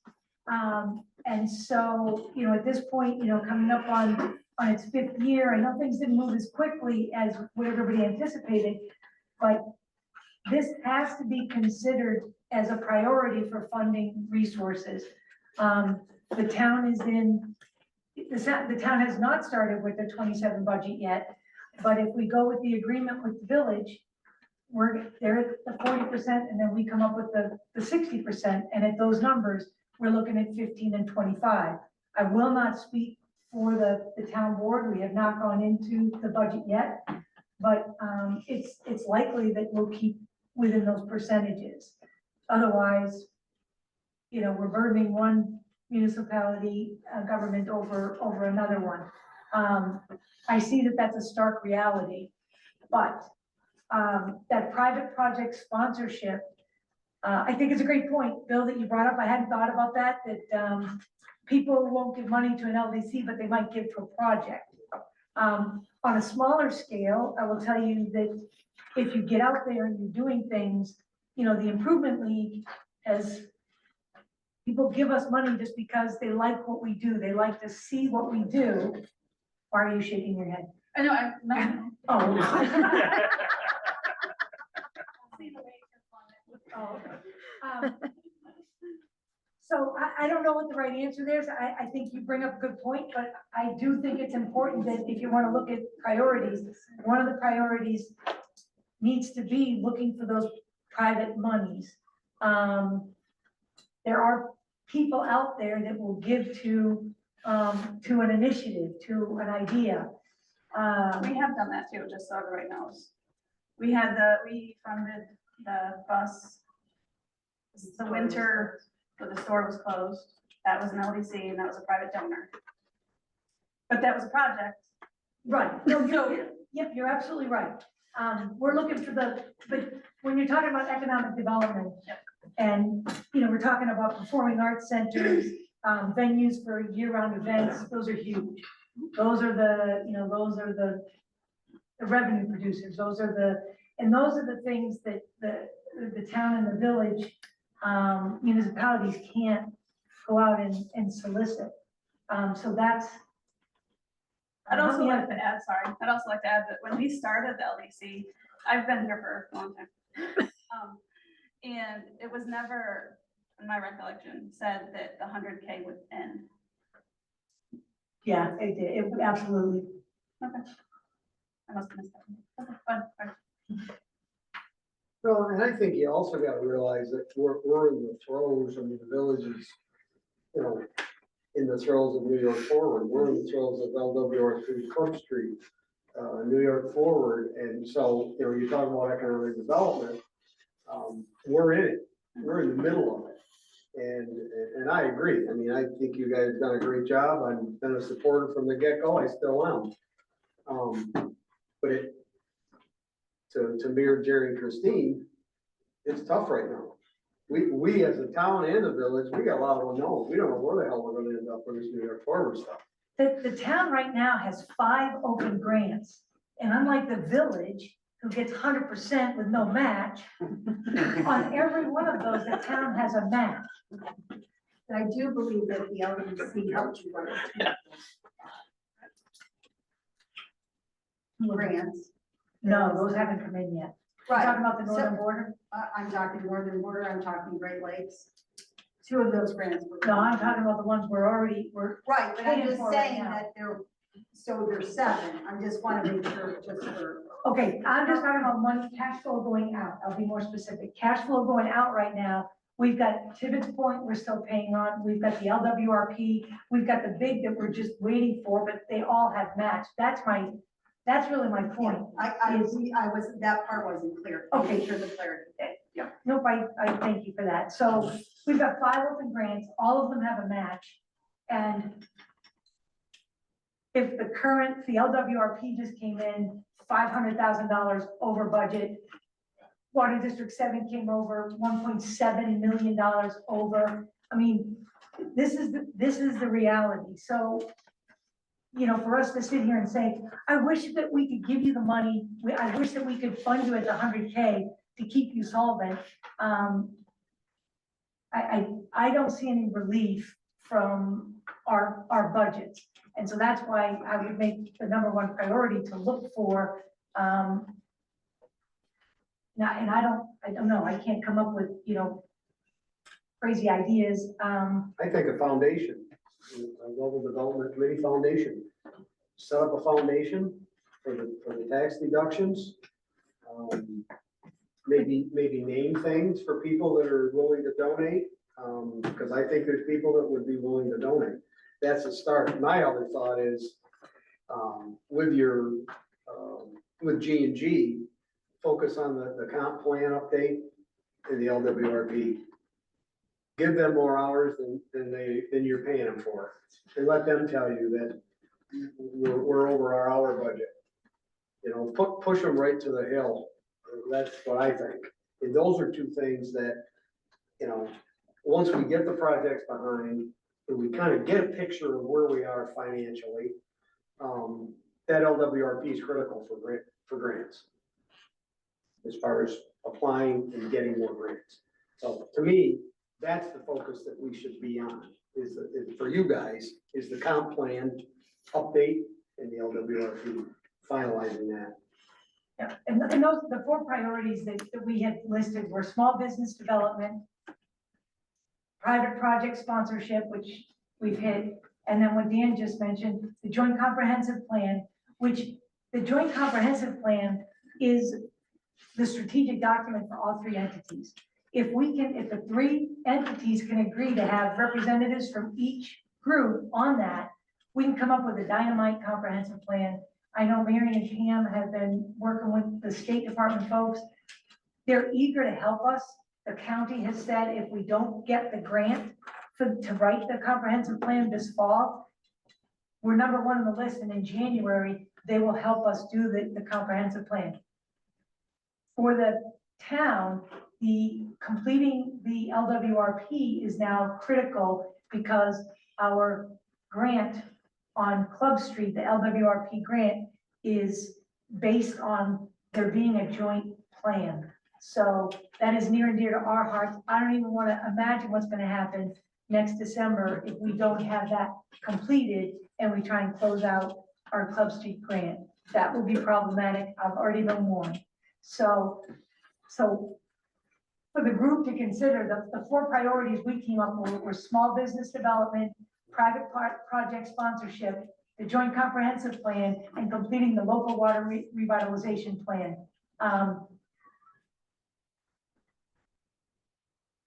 And so, you know, at this point, you know, coming up on its 5th year, I know things didn't move as quickly as what everybody anticipated, but this has to be considered as a priority for funding resources. The town is the town has not started with the 27 budget yet, but if we go with the agreement with the village, they're at the 40% and then we come up with the 60%. And at those numbers, we're looking at 15 and 25. I will not speak for the town board. We have not gone into the budget yet, but it's likely that we'll keep within those percentages. Otherwise, you know, we're burdening one municipality government over another one. I see that that's a stark reality, but that private project sponsorship, I think it's a great point, Bill, that you brought up. I hadn't thought about that people won't give money to an LDC, but they might give to a project. On a smaller scale, I will tell you that if you get out there and you're doing things, you know, the Improvement League has, people give us money just because they like what we do. They like to see what we do. Why are you shaking your head? I know, I'm not. Oh. Oh, okay. So I don't know what the right answer there is. I think you bring up a good point, but I do think it's important that if you want to look at priorities, one of the priorities needs to be looking for those private monies. there are people out there that will give to an initiative, to an idea. We have done that too, just so everybody knows. We funded the bus, the winter, where the store was closed. That was an LDC and that was a private donor. But that was a project. Right, no, yep, you're absolutely right. We're looking for but when you're talking about economic development, and, we're talking about performing arts centers, venues for year-round events, those are huge. Those are the revenue producers, those are the things that the town and the village, municipalities can't go out and solicit. So that's. I'd also like to add that when we started the LDC, I've been here for a long time. And it was never, in my recollection, said that the 100K would end. Yeah, it did, it absolutely. Okay. I must have missed that. Okay, fine. Well, and I think you also got to realize that we're in the throes, I mean, the village is, in the throes of New York Forward, we're in the throes of LWR3 Corp Street, New York Forward, and so, you're talking about economic development, we're in it, we're in the middle of it. And I agree, I mean, I think you guys have done a great job, I've been a supporter from the get-go, I still am. But to mirror Jerry and Christine, it's tough right now. We as a town and the village, we got a lot of unknowns. We don't know where the hell we're gonna end up with this New York Forward stuff. The town right now has 5 open grants, and unlike the village, who gets 100% with no match, on every one of those, the town has a match. I do believe that the LDC helped you run grants. No, those haven't come in yet. You're talking about the So- northern border? I'm talking northern border, I'm talking Great Lakes. 2 of those grants were. No, I'm talking about the ones we're Right, but I'm paying just for right saying now. that there's 7. I just want to make sure just for. okay, I'm just talking about money, cash flow going out. I'll be more specific. Cash flow going out right now. We've got Tibbetts Point, we're still paying on. We've got the LWRP. We've got the big that we're just waiting for, but they all have matched. That's really my point. That part wasn't clear. Okay. For the clarity. Yeah, nope, I thank you for that. So we've got 5 open grants, all of them have a match. And if the LWRP just came in $500,000 over budget, Water District 7 came over $1.7 million over. I mean, this is the reality. So, for us to sit here and say, I wish that we could give you the money. I wish that we could fund you at the 100K to keep you solvent. I don't see any relief from our budgets. And so that's why I would make the #1 priority to look for, now, and I don't know, I can't come up with, crazy ideas. I think a foundation, a global development committee foundation, set up a foundation for the tax deductions. Maybe name things for people that are willing to donate, because I think there's people that would be willing to donate. That's a start. My other thought is, with G&G, focus on the comp plan update in the LWRP. Give them more hours than you're paying them for, and let them tell you that we're over our hour budget. Push them right to the hill. That's what I think. And those are 2 things that, once we get the projects behind, and we kind of get a picture of where we are financially, that LWRP is critical for grants, as far as applying and getting more grants. So to me, that's the focus that we should be on, is for you guys, is the comp plan update and the LWRP, finalizing that. Yeah, and those, the 4 priorities that we had listed were small business development, private project sponsorship, which we've hit, and then what Dan just mentioned, the joint comprehensive plan, which the joint comprehensive plan is the strategic document for all 3 entities. if the three entities can agree to have representatives from each group on that, we can come up with a dynamite comprehensive plan. I know Mary and Pam have been working with the State Department folks. They're eager to help us. The county has said if we don't get the grant to write the comprehensive plan this fall, we're number one on the list, and in January, they will help us do the comprehensive plan. For the town, completing the LWRP is now critical because our grant on Club Street, the LWRP grant, is based on there being a joint plan. So that is near and dear to our hearts. I don't even want to imagine what's going to happen next December if we don't have that completed and we try and close out our Club Street grant. That will be problematic. I've already been warned. So for the group to consider, the four priorities we came up with were small business development, private project sponsorship, the joint comprehensive plan, and completing the local water revitalization plan.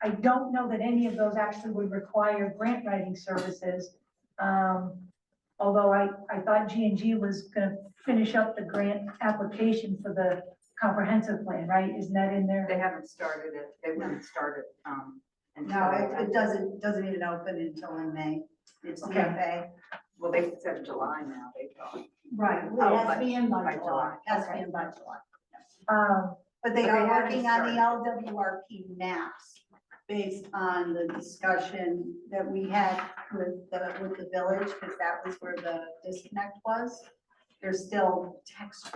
I don't know that any of those actually would require grant writing services. Although I thought G&G was gonna finish up the grant application for the comprehensive plan, right? Isn't that in there? They haven't started it. They wouldn't start it, No, it doesn't even open until in May. It's Okay. CFA. well, they said July now, they thought. Right, it Oh, has to be in by by July. July. Has to be in by July. But But they they are haven't working on the started. LWRP maps based on the discussion that we had with the village, because that was where the disconnect was. There's still text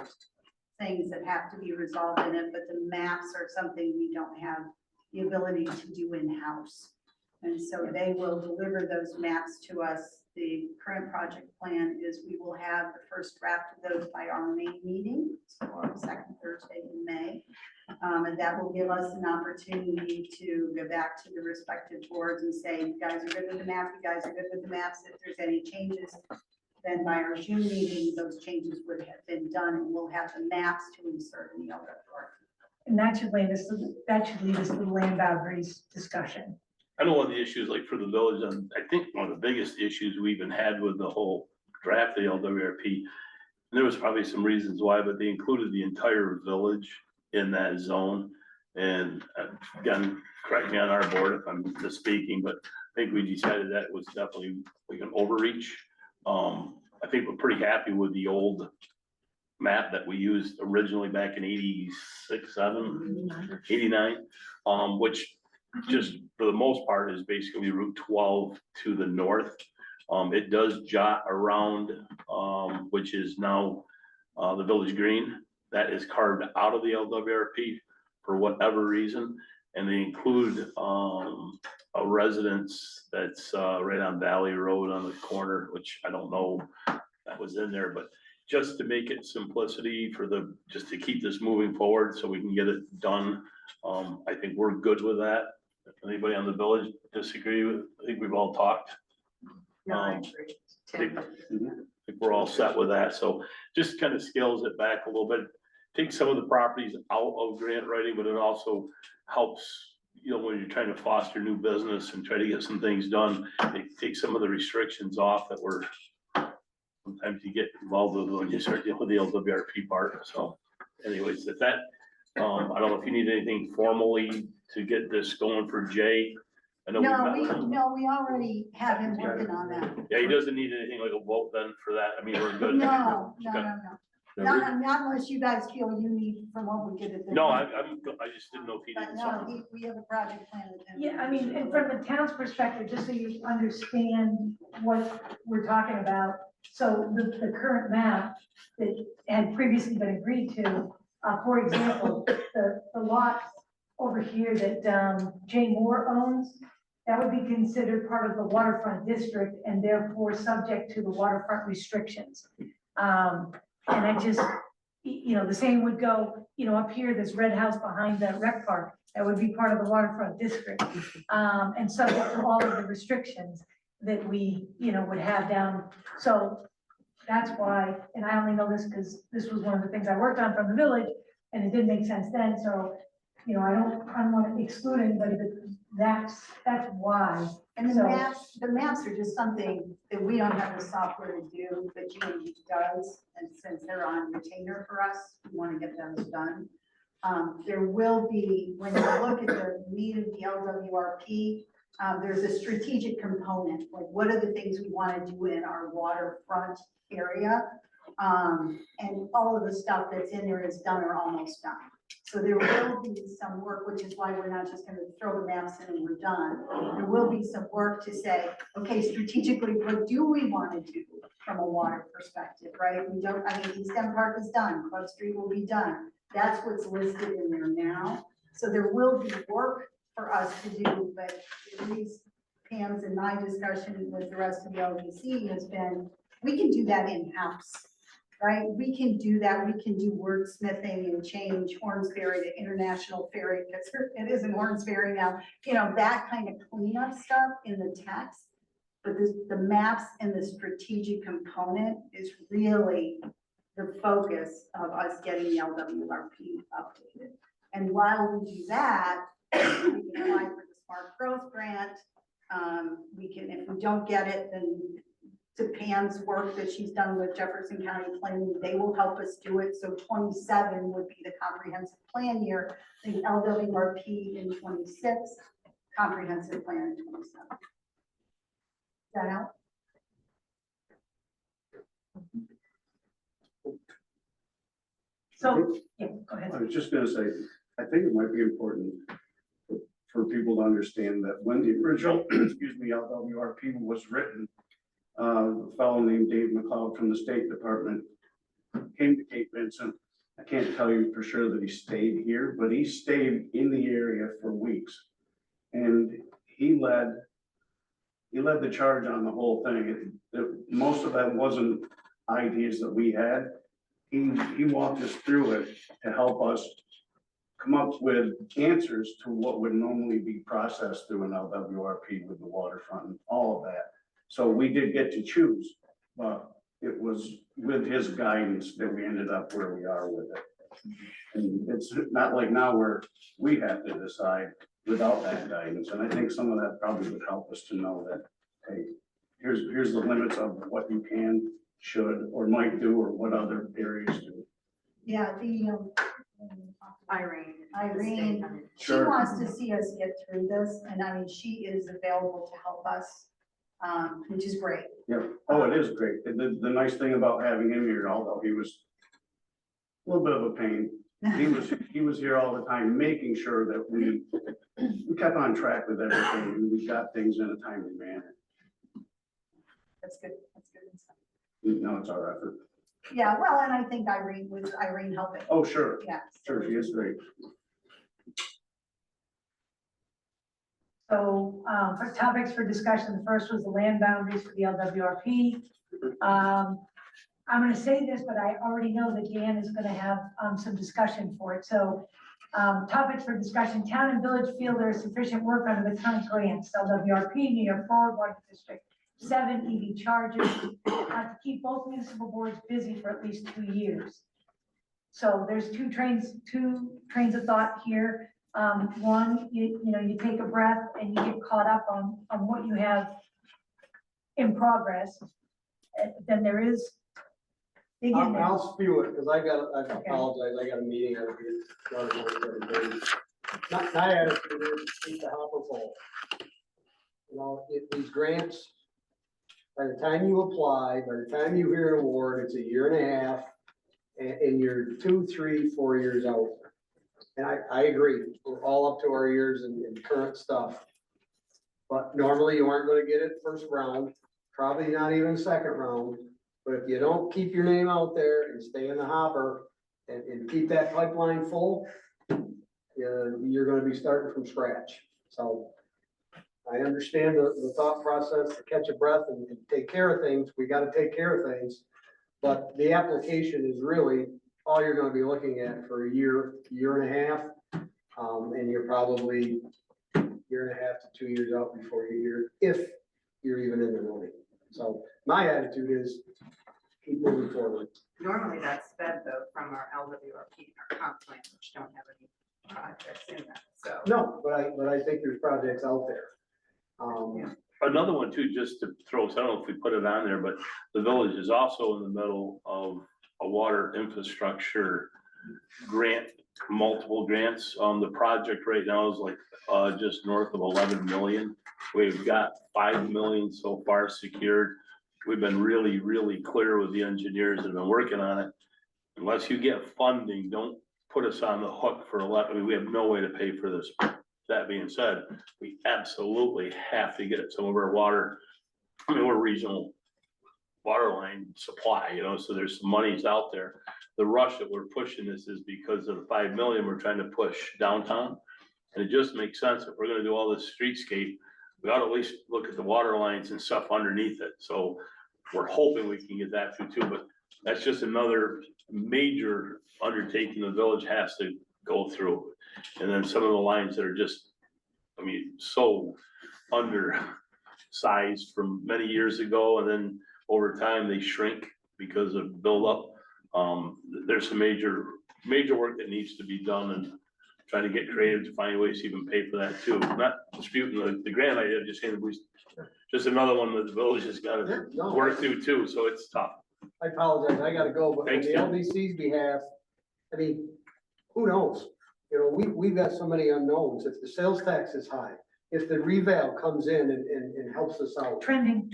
things that have to be resolved in it, but the maps are something we don't have the ability to do in-house. And so they will deliver those maps to us. The current project plan is we will have the first draft of those by our May meeting, so our second Thursday in May. And that will give us an opportunity to go back to the respective boards and say, you guys are good with the map, you guys are good with the maps. If there's any changes, then by our June meeting, those changes would have been done, and we'll have the maps to insert in the LWRP. And that should lead us to the land boundaries discussion. I know one of the issues, like for the village, and I think one of the biggest issues we even had with the whole draft of the LWRP, and there was probably some reasons why, but they included the entire village in that zone. And again, correct me on our board if I'm misspeaking, but I think we decided that was definitely like an overreach. I think we're pretty happy with the old map that we used originally back in 86, 89, which just for the most part is basically Route 12 to the north. It does jot around, which is now the Village Green. That is carved out of the LWRP for whatever reason. And they include a residence that's right on Valley Road on the corner, which I don't know that was in there, but just to make it simplicity just to keep this moving forward so we can get it done. I think we're good with that. If anybody on the village disagree with, I think we've all talked. No, I I agree. think Tim, we're all set with that. So just kind of scales it back a little bit. Take some of the properties out of grant writing, but it also helps, when you're trying to foster new business and try to get some things done, they take some of the restrictions off that were sometimes you get involved with when you start dealing with the LWRP part. So anyways, at that, I don't know if you need anything formally to get this going for Jay. I know We already have him working on that. Yeah, he doesn't need anything like a vote then for that. I mean, we're good. No. Okay. Not unless you guys feel you need from what we did at the. No, I just didn't know if he But needed no, something. we have a project plan with him. Yeah, I mean, and from the town's perspective, just so you understand what we're talking about. So the current map that had previously been agreed to, for example, the lot over here that Jay Moore owns, that would be considered part of the waterfront district and therefore subject to the waterfront restrictions. And I just, the same would go, up here, this red house behind the rec park, that would be part of the waterfront district. And subject to all of the restrictions that we, would have down. So that's why, and I only know this because this was one of the things I worked on from the village, and it didn't make sense then. So you know, I don't want to exclude anybody, but that's why. And the So- maps are just something that we don't have the software to do, but GMP does. And since they're on retainer for us, we want to get those done. There will be, when you look at the need of the LWRP, there's a strategic component, like what are the things we want to do in our waterfront area? And all of the stuff that's in there is done or almost done. So there will be some work, which is why we're not just gonna throw the maps in and we're done. There will be some work to say, okay, strategically, what do we wanna do from a water perspective, right? We don't, I mean, East End Park is done, Club Street will be done. That's what's listed in there now. So there will be work for us to do, but at least Pam's and my discussion with the rest of the LDC has been, we can do that in-house. Right, we can do that, we can do wordsmithing and change Hornsberry to International Ferry, because it is in Hornsberry now, you know, that kind of cleanup stuff in the text. But the maps and the strategic component is really the focus of us getting the LWRP updated. And while we do that, we can apply for the Smart Growth Grant. We can, if we don't get it, then to Pam's work that she's done with Jefferson County Planning, they will help us do it. So 27 would be the comprehensive plan year, the LWRP in 26, comprehensive plan in 27. Is that out? So, yeah, go ahead. I was just gonna say, I think it might be important for people to understand that when the original, excuse me, LWRP was written, a fellow named Dave McLeod from the State Department came to Cape Vincent. I can't tell you for sure that he stayed here, but he stayed in the area for weeks. And he led the charge on the whole thing. Most of that wasn't ideas that we had. He walked us through it to help us come up with answers to what would normally be processed through an LWRP with the waterfront and all of that. So we did get to choose, but it was with his guidance that we ended up where we are with it. And it's not like now where we have to decide without that guidance. And I think some of that probably would help us to know that, hey, here's the limits of what you can, should, or might do, or what other areas do. Yeah, Irene, she Sure. wants to see us get through this, and I mean, she is available to help us, which is great. Yeah, oh, it is great. The nice thing about having him here, although he was a little bit of a pain, he was here all the time, making sure that we kept on track with everything, and we got things in a timely manner. That's good, that's good. No, it's our effort. Yeah, well, and I think Irene helping, Oh, sure, yeah. sure, she is great. So, for topics for discussion, the first was the land boundaries for the LWRP. I'm gonna say this, but I already know that Dan is gonna have, some discussion for it. So, topics for discussion, town and village feel there is sufficient work under the current grants, LWRP, New York Forward, Water District 7, EV charges, to keep both municipal boards busy for at least 2 years. So there's two trains of thought here. One, you know, you take a breath and you get caught up on what you have in progress. Then there is. Dig in there. I'll spew it, because I apologize, I got a meeting. My attitude is keep the hopper full. You know, these grants, by the time you apply, by the time you hear an award, it's a year and a half, and you're 2, 3, 4 years out. And I agree, we're all up to our ears in current stuff. But normally you aren't gonna get it first round, probably not even second round. But if you don't keep your name out there and stay in the hopper and keep that pipeline full, you're gonna be starting from scratch. So I understand the thought process to catch a breath and take care of things. We gotta take care of things. But the application is really all you're gonna be looking at for a year and a half. And you're probably year and a half to 2 years out before if you're even in the running. So my attitude is keep moving forward. Normally that's fed though from our LWRP, our comp plan, which don't have any projects in that, so. No, but I think there's projects out there. Another one too, just to throw, so I don't know if we put it on there, but the village is also in the middle of a water infrastructure grant, multiple grants. The project right now is like, just north of 11 million. We've got 5 million so far secured. We've been really, really clear with the engineers that have been working on it. Unless you get funding, don't put us on the hook for 11. I mean, we have no way to pay for this. That being said, we absolutely have to get some of our water. I mean, we're regional water line supply, you know, so there's some monies out there. The rush that we're pushing this is because of the 5 million we're trying to push downtown. And it just makes sense. If we're gonna do all this streetscape, we ought to at least look at the water lines and stuff underneath it. So we're hoping we can get that through too, but that's just another major undertaking the village has to go through. And then some of the lines that are just, I mean, so undersized from many years ago, and then over time they shrink because of buildup. There's some major work that needs to be done, and trying to get creative to find ways to even pay for that too. Not disputing the grant idea, just saying we, just another one that the village has got to No, work through too, so it's tough. I apologize, I gotta go, but on Thanks, the Tim. LDC's behalf, I mean, who knows? You know, we've got so many unknowns. If the sales tax is high, if the reval comes in and helps us out. Trending,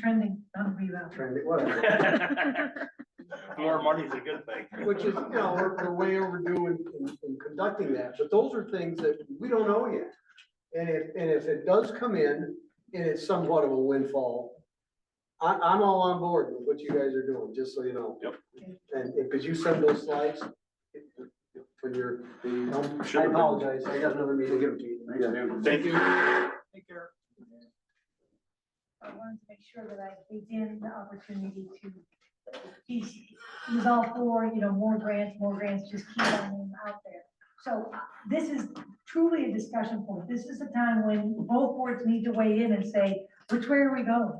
not rebound. Whatever. More money is a good thing. Which is, you know, we're way overdue in conducting that, but those are things that we don't know yet. And if it does come in and it's somewhat of a windfall, I'm all on board with what you guys are doing, just so you know. Yep. And because you send those slides when you're, I apologize, I got another meeting. Give it to you. Thank you. Take care. I wanted to make sure that I gave in the opportunity to, he's all for, you know, more grants, just keep them out there. So this is truly a discussion point. This is a time when both boards need to weigh in and say, which way are we going?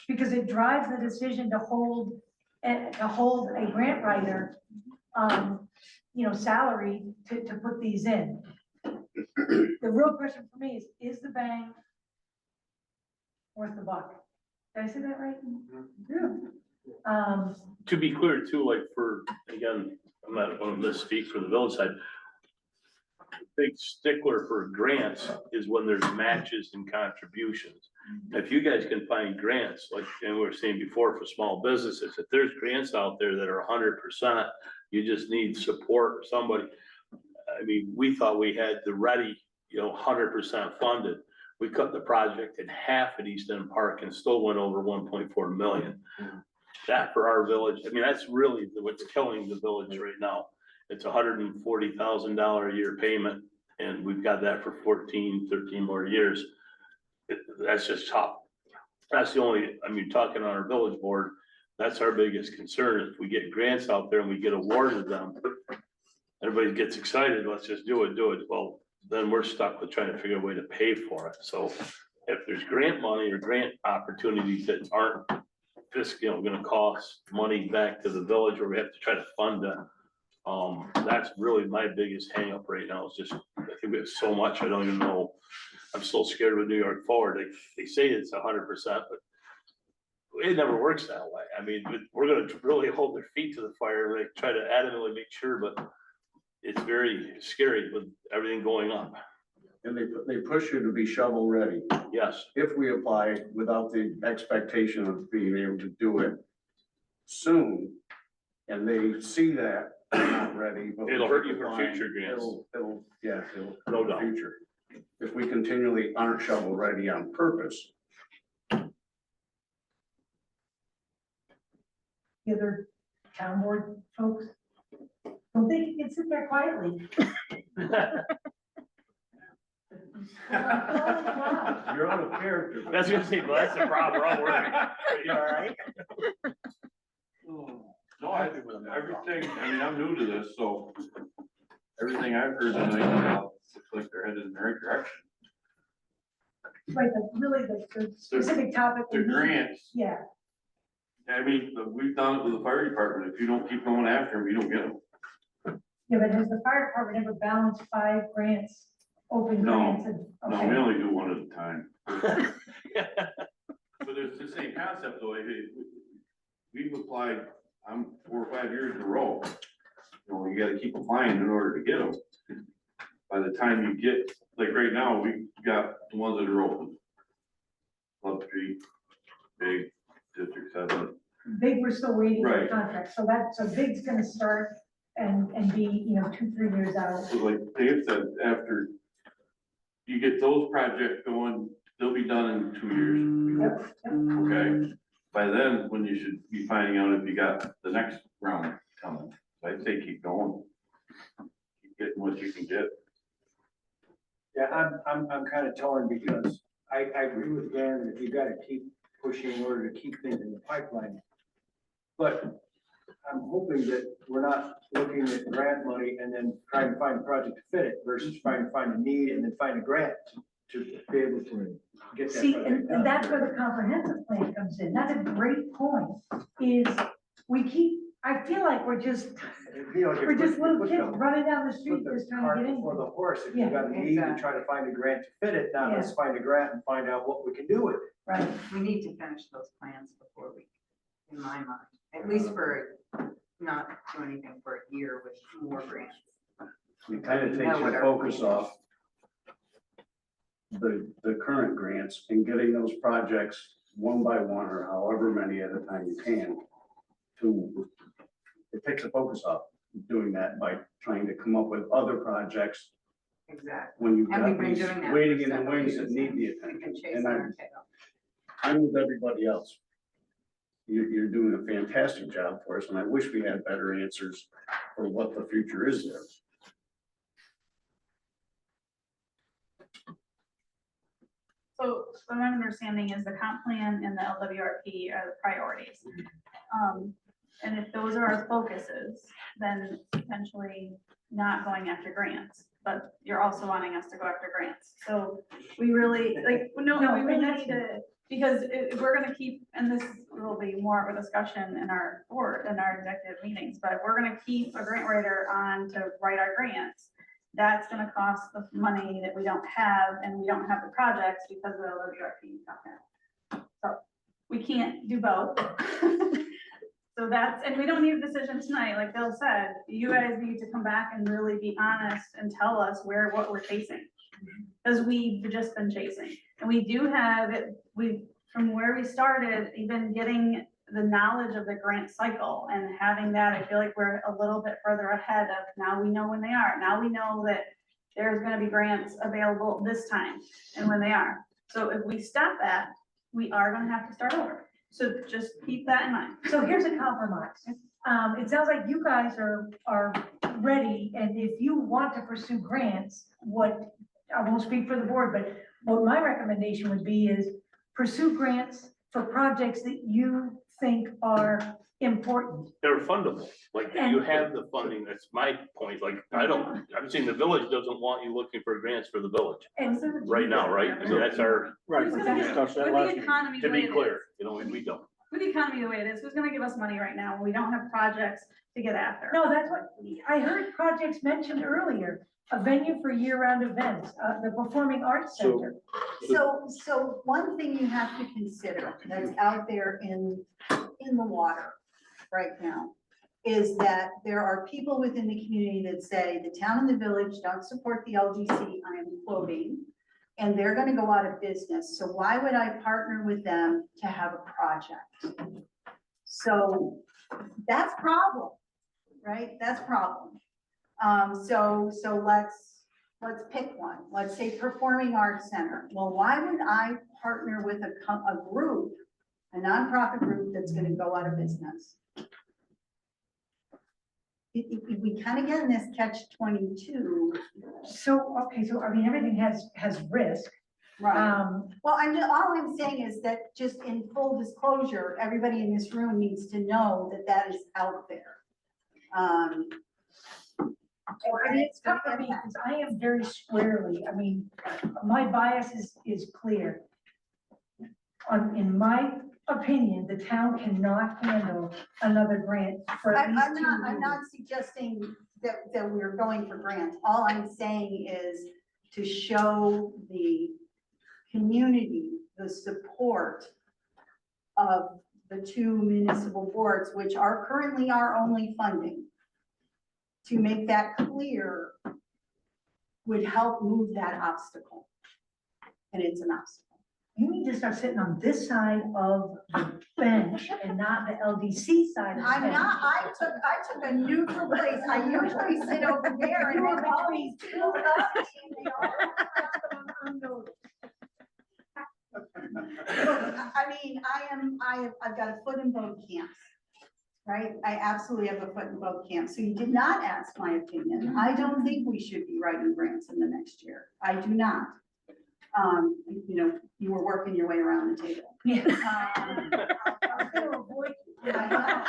Because it drives the decision to hold a grant writer, you know, salary to put these in. The real question for me is the bang worth the buck? Did I say that right? Yeah. To be clear too, like for, again, I'm not one of this speak for the village side. Big stickler for grants is when there's matches and contributions. If you guys can find grants, like, and we were saying before, for small businesses, if there's grants out there that are 100%, you just need support, somebody. I mean, we thought we had the ready, you know, 100% funded. We cut the project in half at East End Park and still went over 1.4 million. That for our village, I mean, that's really what's killing the village right now. It's $140,000 a year payment, and we've got that for 13 more years. That's just tough. That's the only, I mean, talking on our village board, that's our biggest concern. If we get grants out there and we get awarded them, everybody gets excited, let's just do it. Well, then we're stuck with trying to figure a way to pay for it. So if there's grant money or grant opportunities that aren't just, you know, gonna cost money back to the village, or we have to try to fund that. That's really my biggest hang up right now, is just, I think we have so much, I don't even know. I'm still scared with New York Forward. They say it's 100%, but it never works that way. I mean, we're gonna really hold their feet to the fire, like try to adamantly make sure, but it's very scary with everything going up. And they push you to be shovel ready. Yes, If we apply without the expectation of being able to do it soon, and they see that we're not ready. But it'll hurt you for applying, future grants. It'll No hurt doubt. the future. If we continually aren't shovel ready on purpose. The other town board folks, don't think you can sit there quietly. You're out of character. That's gonna say, well, that's the problem, we're all working. You all right? No, everything, I mean, I'm new to this, so everything I've heard tonight, looks like they're headed in the right direction. Right, really the specific topic. The grants, Yeah, I mean, we've done it with the fire department, if you don't keep going after them, you don't get them. Yeah, but has the fire department ever balanced 5 grants, open No, grants? And No, okay. we only do one at a time. But it's the same concept though. We've applied, 4 or 5 years in a row. You know, you gotta keep applying in order to get them. By the time you get, like right now, we got the ones that are open. Love Street, Big, District 7. Big, we're still waiting for the Right. contract, so Big's gonna start and be, 2-3 years out. So like Dave said, after you get those projects going, they'll be done in 2 years. Yep, yep. Okay, by then, when you should be finding out if you got the next round coming, so I'd say keep going. Keep getting what you can get. Yeah, I'm kind of torn because I agree with Dan that you gotta keep pushing in order to keep things in the pipeline. But I'm hoping that we're not looking at grant money and then trying to find a project to fit it versus trying to find a need and then find a grant to be able to get that See, project and done. that's where the comprehensive plan comes in. That's a great point, is I feel like we're just little kids running down the street Put just the trying cart to get in. before the horse, if Yeah, you got a need and try to find a grant to fit it, now let's find a grant and find out what we can do with it. Right. We need to finish those plans before we, in my mind, at least for not do anything for a year with more grants. It kind of takes your focus off the current grants and getting those projects one by one or however many at a time you can it takes the focus off doing that by trying to come up with other projects Exactly. when you've And we've got been these doing that. waiting for in the several wings years that need now. the We've been attention. chasing And our tail. I'm with everybody else. You're doing a fantastic job for us, and I wish we had better answers for what the future is there. So my understanding is the comp plan and the LWRP are the priorities. And if those are our focuses, then potentially not going after grants, but you're also wanting us to go after grants. So we really, no, we really need to, because if we're gonna keep, and this will be more of a discussion in our board, in our executive meetings, but if we're gonna keep a grant writer on to write our grants, that's gonna cost the money that we don't have, and we don't have the projects because of the LWRP. So we can't do both. So and we don't need a decision tonight, like Bill said, you guys need to come back and really be honest and tell us what we're chasing. Because we've just been chasing, and we do have it, from where we started, even getting the knowledge of the grant cycle and having that, I feel like we're a little bit further ahead of, now we know when they are, now we know that there's gonna be grants available this time and when they are. So if we stop that, we are gonna have to start over. So just keep that in mind. So here's a compromise. It sounds like you guys are ready, and if you want to pursue grants, I won't speak for the board, but what my recommendation would be is pursue grants for projects that you think are important. They're fundable, like you have the funding, that's my point, like, I'm saying the village doesn't want you looking for grants for the village And right now, right? I mean, that's our, Right. Who's gonna give- With the economy to the way be it clear, is. we don't. With the economy the way it is, who's gonna give us money right now when we don't have projects to get after? no, that's what, I heard projects mentioned earlier, a venue for year-round events, the Performing Arts Center. So one thing you have to consider that's out there in the water right now is that there are people within the community that say the town and the village don't support the LDC, I am quoting, and they're gonna go out of business. So why would I partner with them to have a project? So that's problem, right? That's problem. So let's pick one. Let's say Performing Arts Center. Well, why would I partner with a group, a nonprofit group that's gonna go out of business? We kind of get in this catch-22. So, okay, so I mean, everything has risk. Right. Well, all I'm saying is that just in full disclosure, everybody in this room needs to know that that is out there. And it's tough for me because I am very squarely, I mean, my bias is clear. In my opinion, the town cannot handle another grant for at least 2 years. I'm not suggesting that we're going for grants. All I'm saying is to show the community the support of the two municipal boards, which are currently our only funding. To make that clear would help move that obstacle. And it's an obstacle. You need to start sitting on this side of the bench and not the LDC side of the I'm bench. not, I took a neutral place. I usually sit over there and then always build up. I mean, I've got a foot in both camps, right? I absolutely have a foot in both camps. So you did not ask my opinion. I don't think we should be writing grants in the next year. I do not. You know, you were working your way around the table. Yeah. I'm gonna avoid you. I know.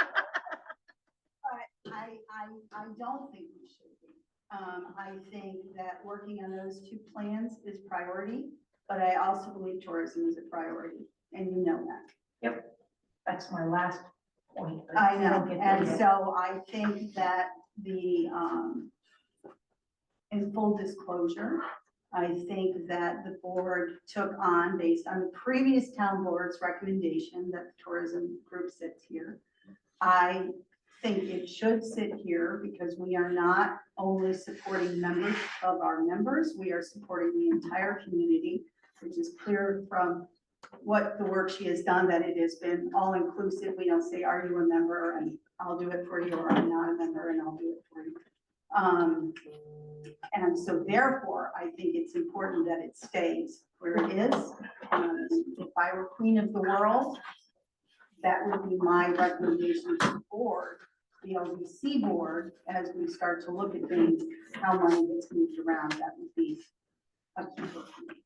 But I don't think we should be. I think that working on those two plans is priority, but I also believe tourism is a priority, and you know that. That's my last point. but I we know, don't get there and yet. so I think that in full disclosure, I think that the board took on, based on the previous town board's recommendation that the tourism group sits here. I think it should sit here because we are not only supporting members of our members, we are supporting the entire community, which is clear from what the work she has done, that it has been all inclusive. We don't say, are you a member? And I'll do it for you, or I'm not a member and I'll do it for you. And so therefore, I think it's important that it stays where it is. If I were queen of the world, that would be my recommendation to the board, the LDC board, as we start to look at things, how money gets moved around, that would be a key for me.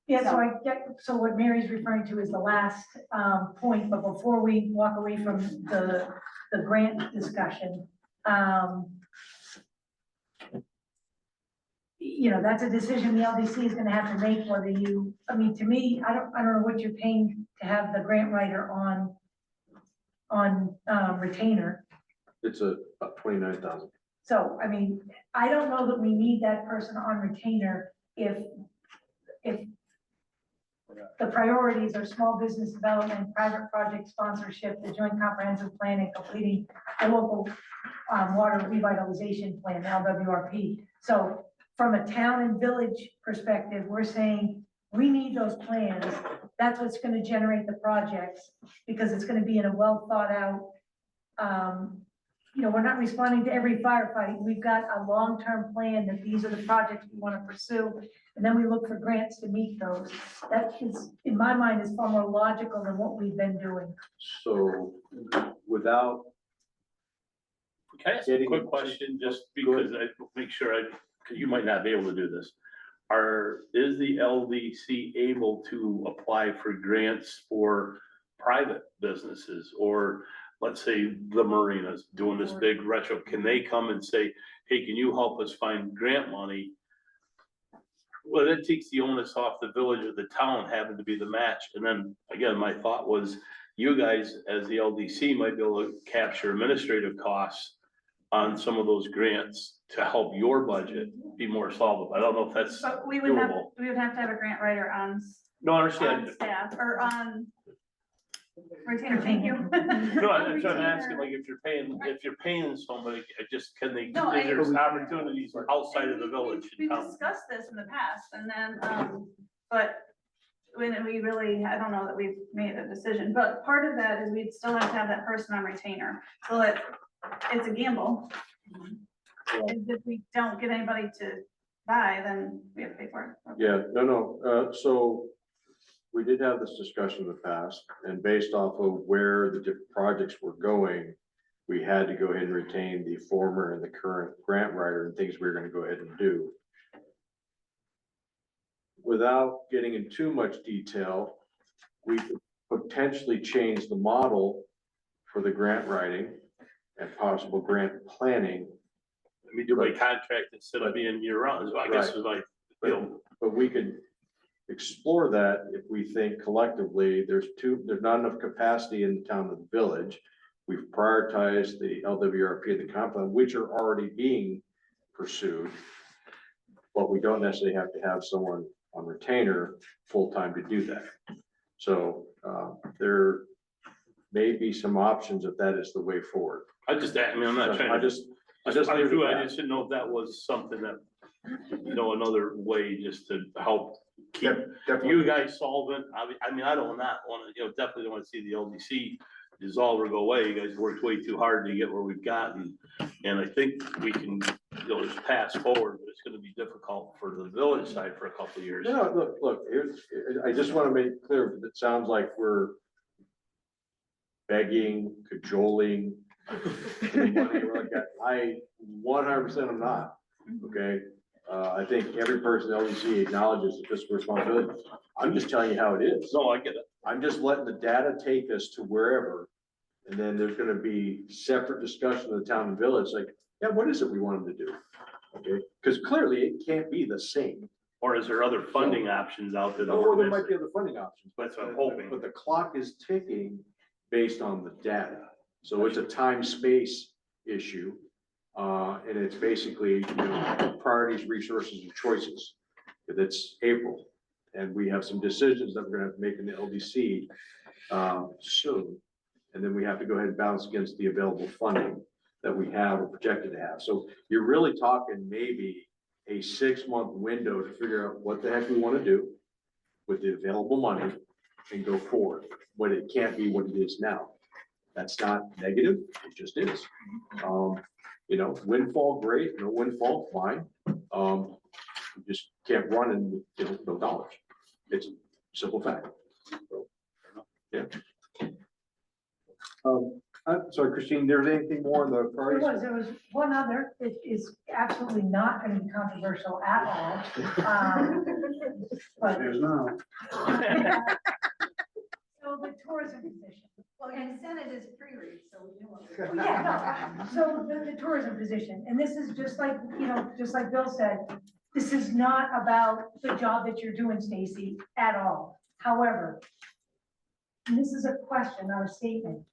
Yeah, so I get, so what Mary's referring to is the last point, but before we walk away from the grant discussion, you know, that's a decision the LDC is gonna have to make, whether you, I mean, to me, I don't know what you're paying to have the grant writer on retainer. It's about 29,000. So, I mean, I don't know that we need that person on retainer if the priorities are small business development, private project sponsorship, the joint comprehensive plan, and completing the local water revitalization plan, LWRP. So from a town and village perspective, we're saying we need those plans. That's what's gonna generate the projects, because it's gonna be in a well thought out, you know, we're not responding to every firefight. We've got a long-term plan that these are the projects we want to pursue. And then we look for grants to meet those. That is, in my mind, is far more logical than what we've been doing. So without, Can I ask a quick question, just because I make sure because you might not be able to do this. Is the LDC able to apply for grants for private businesses, or let's say the marinas doing this big retro, can they come and say, hey, can you help us find grant money? Well, that takes the onus off the village or the town having to be the match. And then again, my thought was you guys as the LDC might be able to capture administrative costs on some of those grants to help your budget be more solvable. I don't know if that's But we would have doable. to have a grant writer on No, I understand. on staff or on retainer, thank you. No, I'm trying to ask you, like, if you're paying somebody, can they, No, is there opportunities outside of the village in We've town? discussed this in the past and then, but when we really, I don't know that we've made a decision, but part of that is we'd still have to have that person on retainer. So it's a gamble. And if we don't get anybody to buy, then we have to pay for it. yeah, no, so we did have this discussion in the past, and based off of where the different projects were going, we had to go ahead and retain the former and the current grant writer and things we were gonna go ahead and do. Without getting in too much detail, we could potentially change the model for the grant writing and possible grant planning. Let me do my contract instead of being year round, I guess is my, But we could explore that if we think collectively there's not enough capacity in the town of the village. We've prioritized the LWRP and the comp plan, which are already being pursued. But we don't necessarily have to have someone on retainer full-time to do that. So there may be some options if that is the way forward. I just, I mean, I'm not trying to. I just I just didn't know if that was something that, another way just to help keep you guys solvent. I mean, I don't not want to, definitely don't want to see the LDC dissolve or go away. You guys worked way too hard to get where we've gotten. And I think we can, just pass forward, but it's gonna be difficult for the village side for a couple of years. No, look, here's, I just want to make it clear, that it sounds like we're begging, cajoling. I 100% am not, okay? I think every person in LDC acknowledges the fiscal responsibility. I'm just telling you how it is. No, I get it. I'm just letting the data take us to wherever. And then there's gonna be separate discussion of the town and village, like, yeah, what is it we want them to do? Okay, because clearly it can't be the same. Or is there other funding options out there? that Or we're there might be missing? other funding options, but That's what I'm hoping. But the clock is ticking based on the data. So it's a time-space issue. And it's basically, priorities, resources, and choices. It's April, and we have some decisions that we're gonna have to make in the LDC soon. And then we have to go ahead and balance against the available funding that we have or projected to have. So you're really talking maybe a 6-month window to figure out what the heck we want to do with the available money and go forward. But it can't be what it is now. That's not negative, it just is. Windfall, great, no windfall, fine. You just can't run and, no dollars. It's a simple fact. So, yeah. I'm sorry, Christine, there's anything more in the priorities? There was one other, it is absolutely not going to be controversial at all. But There's no. so the tourism position. Well, you sent it as pre-read, so we knew what we Well, were. yeah, no, so the tourism position, and this is just like, just like Bill said, this is not about the job that you're doing, Stacy, at all. However, and this is a question, not a statement.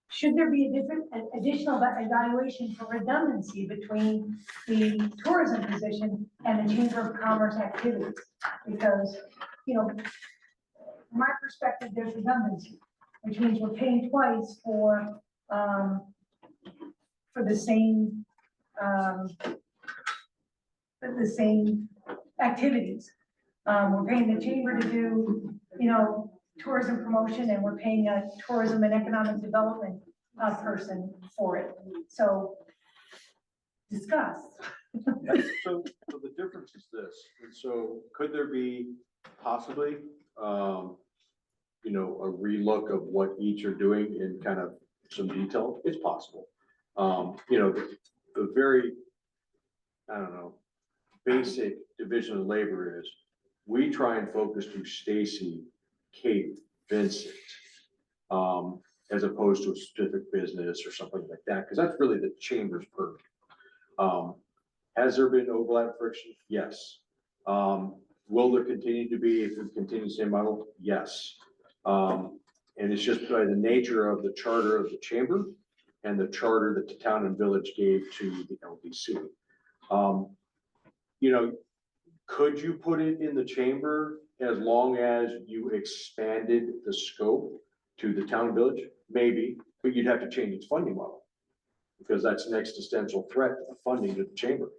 Should there be an additional evaluation for redundancy between the tourism position and the Chamber of Commerce activities? Because, from my perspective, there's redundancy, which means we're paying twice for the same, activities. We're paying the chamber to do, tourism promotion, and we're paying a tourism and economic development person for it. So discuss. So the difference is this, and so could there be possibly, a relook of what each are doing in kind of some detail? It's possible. The very, basic division of labor is, we try and focus to Stacy, Kate, Vincent, as opposed to a specific business or something like that, because that's really the chamber's purview. Has there been overlap friction? Yes. Will there continue to be if we continue the same model? Yes. And it's just by the nature of the charter of the chamber and the charter that the town and village gave to the LDC. Could you put it in the chamber as long as you expanded the scope to the town and village? Maybe, but you'd have to change its funding model, because that's an existential threat to the funding to the chamber.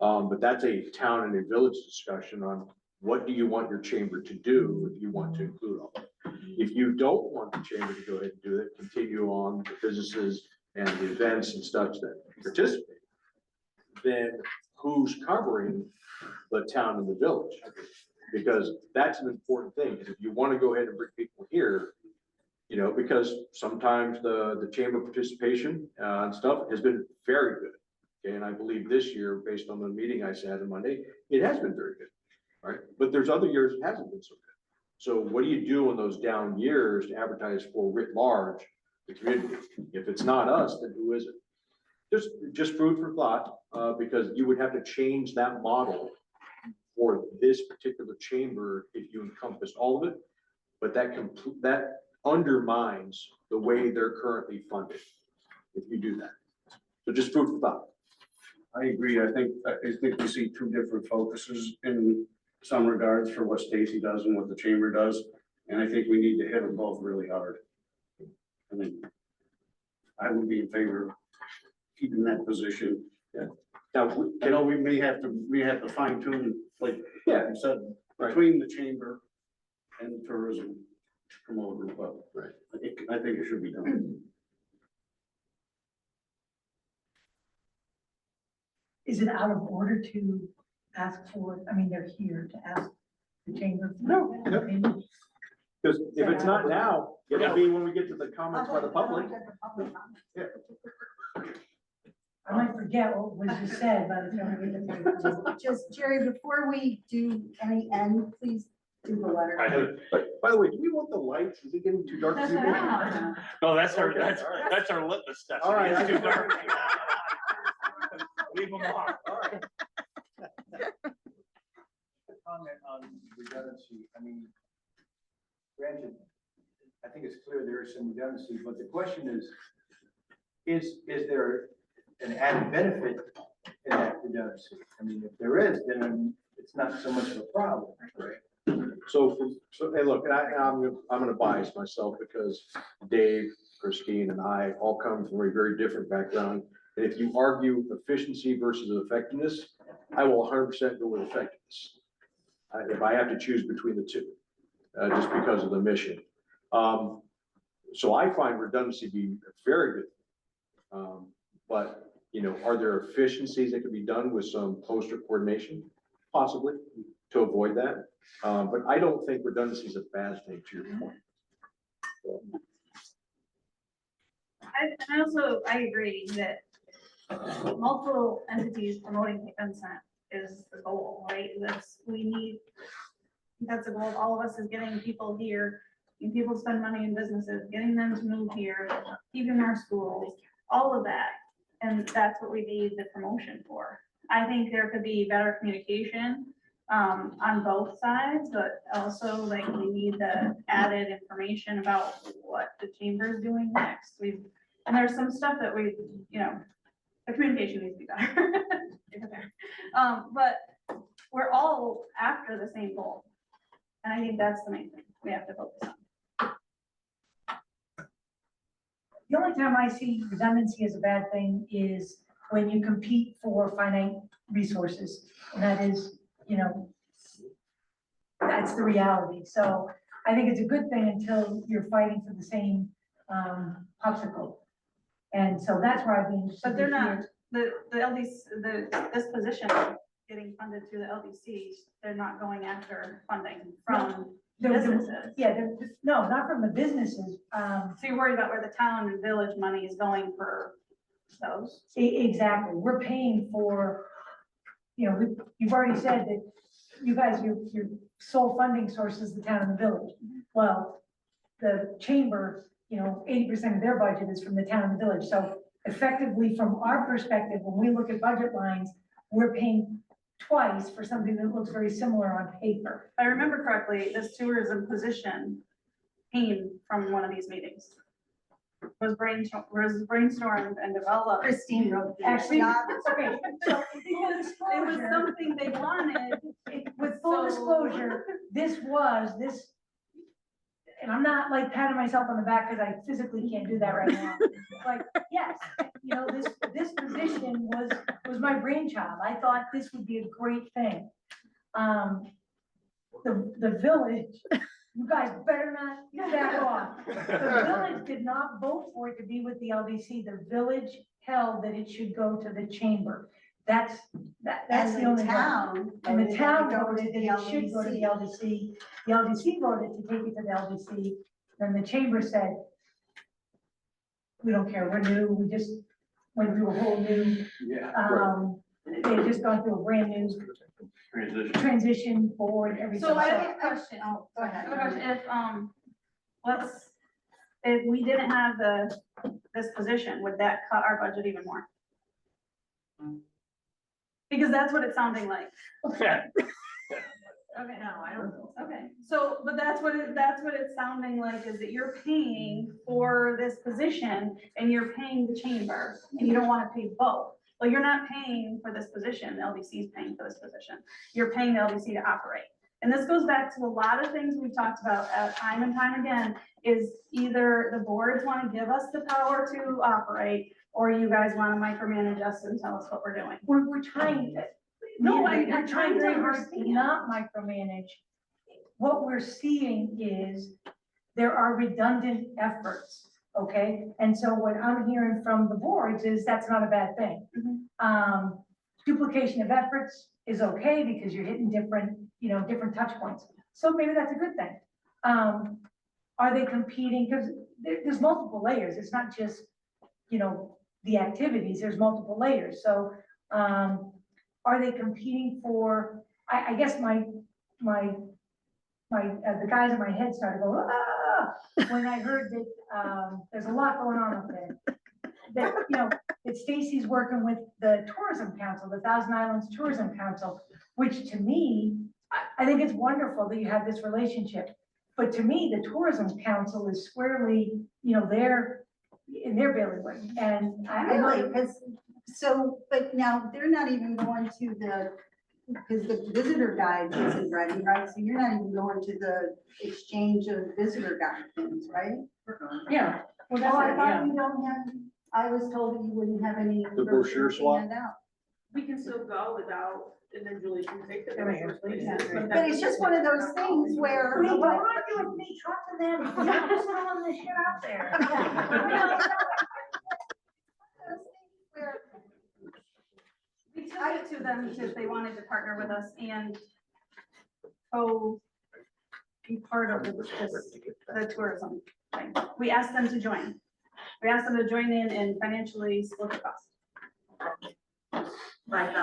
But that's a town and a village discussion on what do you want your chamber to do if you want to include all that. If you don't want the chamber to go ahead and do it, continue on the businesses and the events and such that participate, then who's covering the town and the village? Because that's an important thing. If you want to go ahead and bring people here, because sometimes the chamber participation and stuff has been very good. Okay, and I believe this year, based on the meeting I sat on Monday, it has been very good, right? But there's other years it hasn't been so good. So what do you do in those down years to advertise for writ large the community? If it's not us, then who is it? Just food for thought, because you would have to change that model for this particular chamber if you encompassed all of it. But that undermines the way they're currently funded if you do that. So just food for thought. I agree. I think we see two different focuses in some regards for what Stacy does and what the chamber does. And I think we need to hit them both really hard. I mean, I would be in favor of keeping that position. Now, I know we have to fine tune, like yeah, you said, between the chamber and tourism promoter, but right. I think it should be done. Is it out of order to ask for, I mean, they're here to ask the chamber? No, no. Because if it's not now, it'll be when we get to the comments by the public. Yeah. I might forget what was just said by the time we get to the. Just Jerry, before we do any end, please do the letter. I have, But by the way, do we want the lights? Is it getting too dark for you? no, that's our, Okay, that's, all right. that's our litmus test. All right. It's too dark. Leave them off. All right. Comment on redundancy, I mean, granted, I think it's clear there is some redundancy, but the question is there an added benefit in that redundancy? I mean, if there is, then it's not so much of a problem, right? So, hey, look, I'm gonna bias myself because Dave, Christine, and I all come from a very different background. And if you argue efficiency versus effectiveness, I will 100% go with effectiveness. If I have to choose between the two, just because of the mission. So I find redundancy be very good. But, you know, are there efficiencies that can be done with some poster coordination? Possibly, to avoid that. But I don't think redundancy is a bad thing, to your point. I agree that multiple entities promoting Vincent is the goal, right? That's the goal of all of us, is getting people here, getting people to spend money in businesses, getting them to move here, keeping our schools, all of that. And that's what we need the promotion for. I think there could be better communication on both sides, but also like we need the added information about what the chamber is doing next. And there's some stuff that we, the communication needs to be better. But we're all after the same goal. And I think that's the main thing we have to focus on. The only time I see redundancy as a bad thing is when you compete for finite resources. And that is, that's the reality. So I think it's a good thing until you're fighting for the same popsicle. And so that's where I've been. But they're not, the LDC, this position getting funded through the LDC, they're not going after funding from businesses. No, not from the businesses. So you're worried about where the town and village money is going for those? Exactly. We're paying for, you've already said that you guys, your sole funding source is the town and the village. Well, the chamber, 80% of their budget is from the town and the village. So effectively, from our perspective, when we look at budget lines, we're paying twice for something that looks very similar on paper. If I remember correctly, this tourism position came from one of these meetings. Was brainstormed and developed. Christine wrote that. Actually, Not- okay, so It was something they wanted. with full disclosure, this, and I'm not like patting myself on the back because I physically can't do that right now. Like, yes, this position was my brainchild. I thought this would be a great thing. The village, you guys better not back off. The village did not vote for it to be with the LDC. The village held that it should go to the chamber. That's And the only. the town. And the town voted voted that to it should go to the LDC. The LDC voted to take it to the LDC. Then the chamber said, we don't care, we're new, we just went through a whole new, they had just gone through a brand new transition board, everything. So I have a question. Oh, go ahead. Oh my gosh, if we didn't have this position, would that cut our budget even more? Because that's what it's sounding like. Okay. No, I don't know. Okay, so, but that's what it's sounding like, is that you're paying for this position and you're paying the chamber and you don't wanna pay both. Well, you're not paying for this position, the LDC is paying for this position. You're paying the LDC to operate. And this goes back to a lot of things we've talked about time and time again, is either the boards wanna give us the power to operate, or you guys wanna micromanage us and tell us what we're doing. We're trying to. No, We're I'm trying very hard to understand. not micromanage. What we're seeing is there are redundant efforts, okay? And so what I'm hearing from the boards is that's not a bad thing. Duplication of efforts is okay because you're hitting different, different touch points. So maybe that's a good thing. Are they competing? Because there's multiple layers. It's not just, the activities, there's multiple layers. So, are they competing for, I guess the guys in my head started going, when I heard that, there's a lot going on up there. That, that Stacy's working with the Tourism Council, the Thousand Islands Tourism Council, which to me, I think it's wonderful that you have this relationship. But to me, the Tourism Council is squarely, they're in their bailiwick. And I Really, know, because, so, but now they're not even going to because the visitor guide isn't ready, right? So you're not even going to the exchange of visitor guide things, right? yeah. Well, Oh, I that's, thought you don't have, I was told that you wouldn't have any. The brochure swap? hand out. We can still go without, and then Julie can take the. But it's just one of those things where. Wait, don't argue with me, talk to them. You're just throwing this shit out there. We took it to them if they wanted to partner with us and be part of the tourism thing. We asked them to join. We asked them to join in and financially split the cost. Right.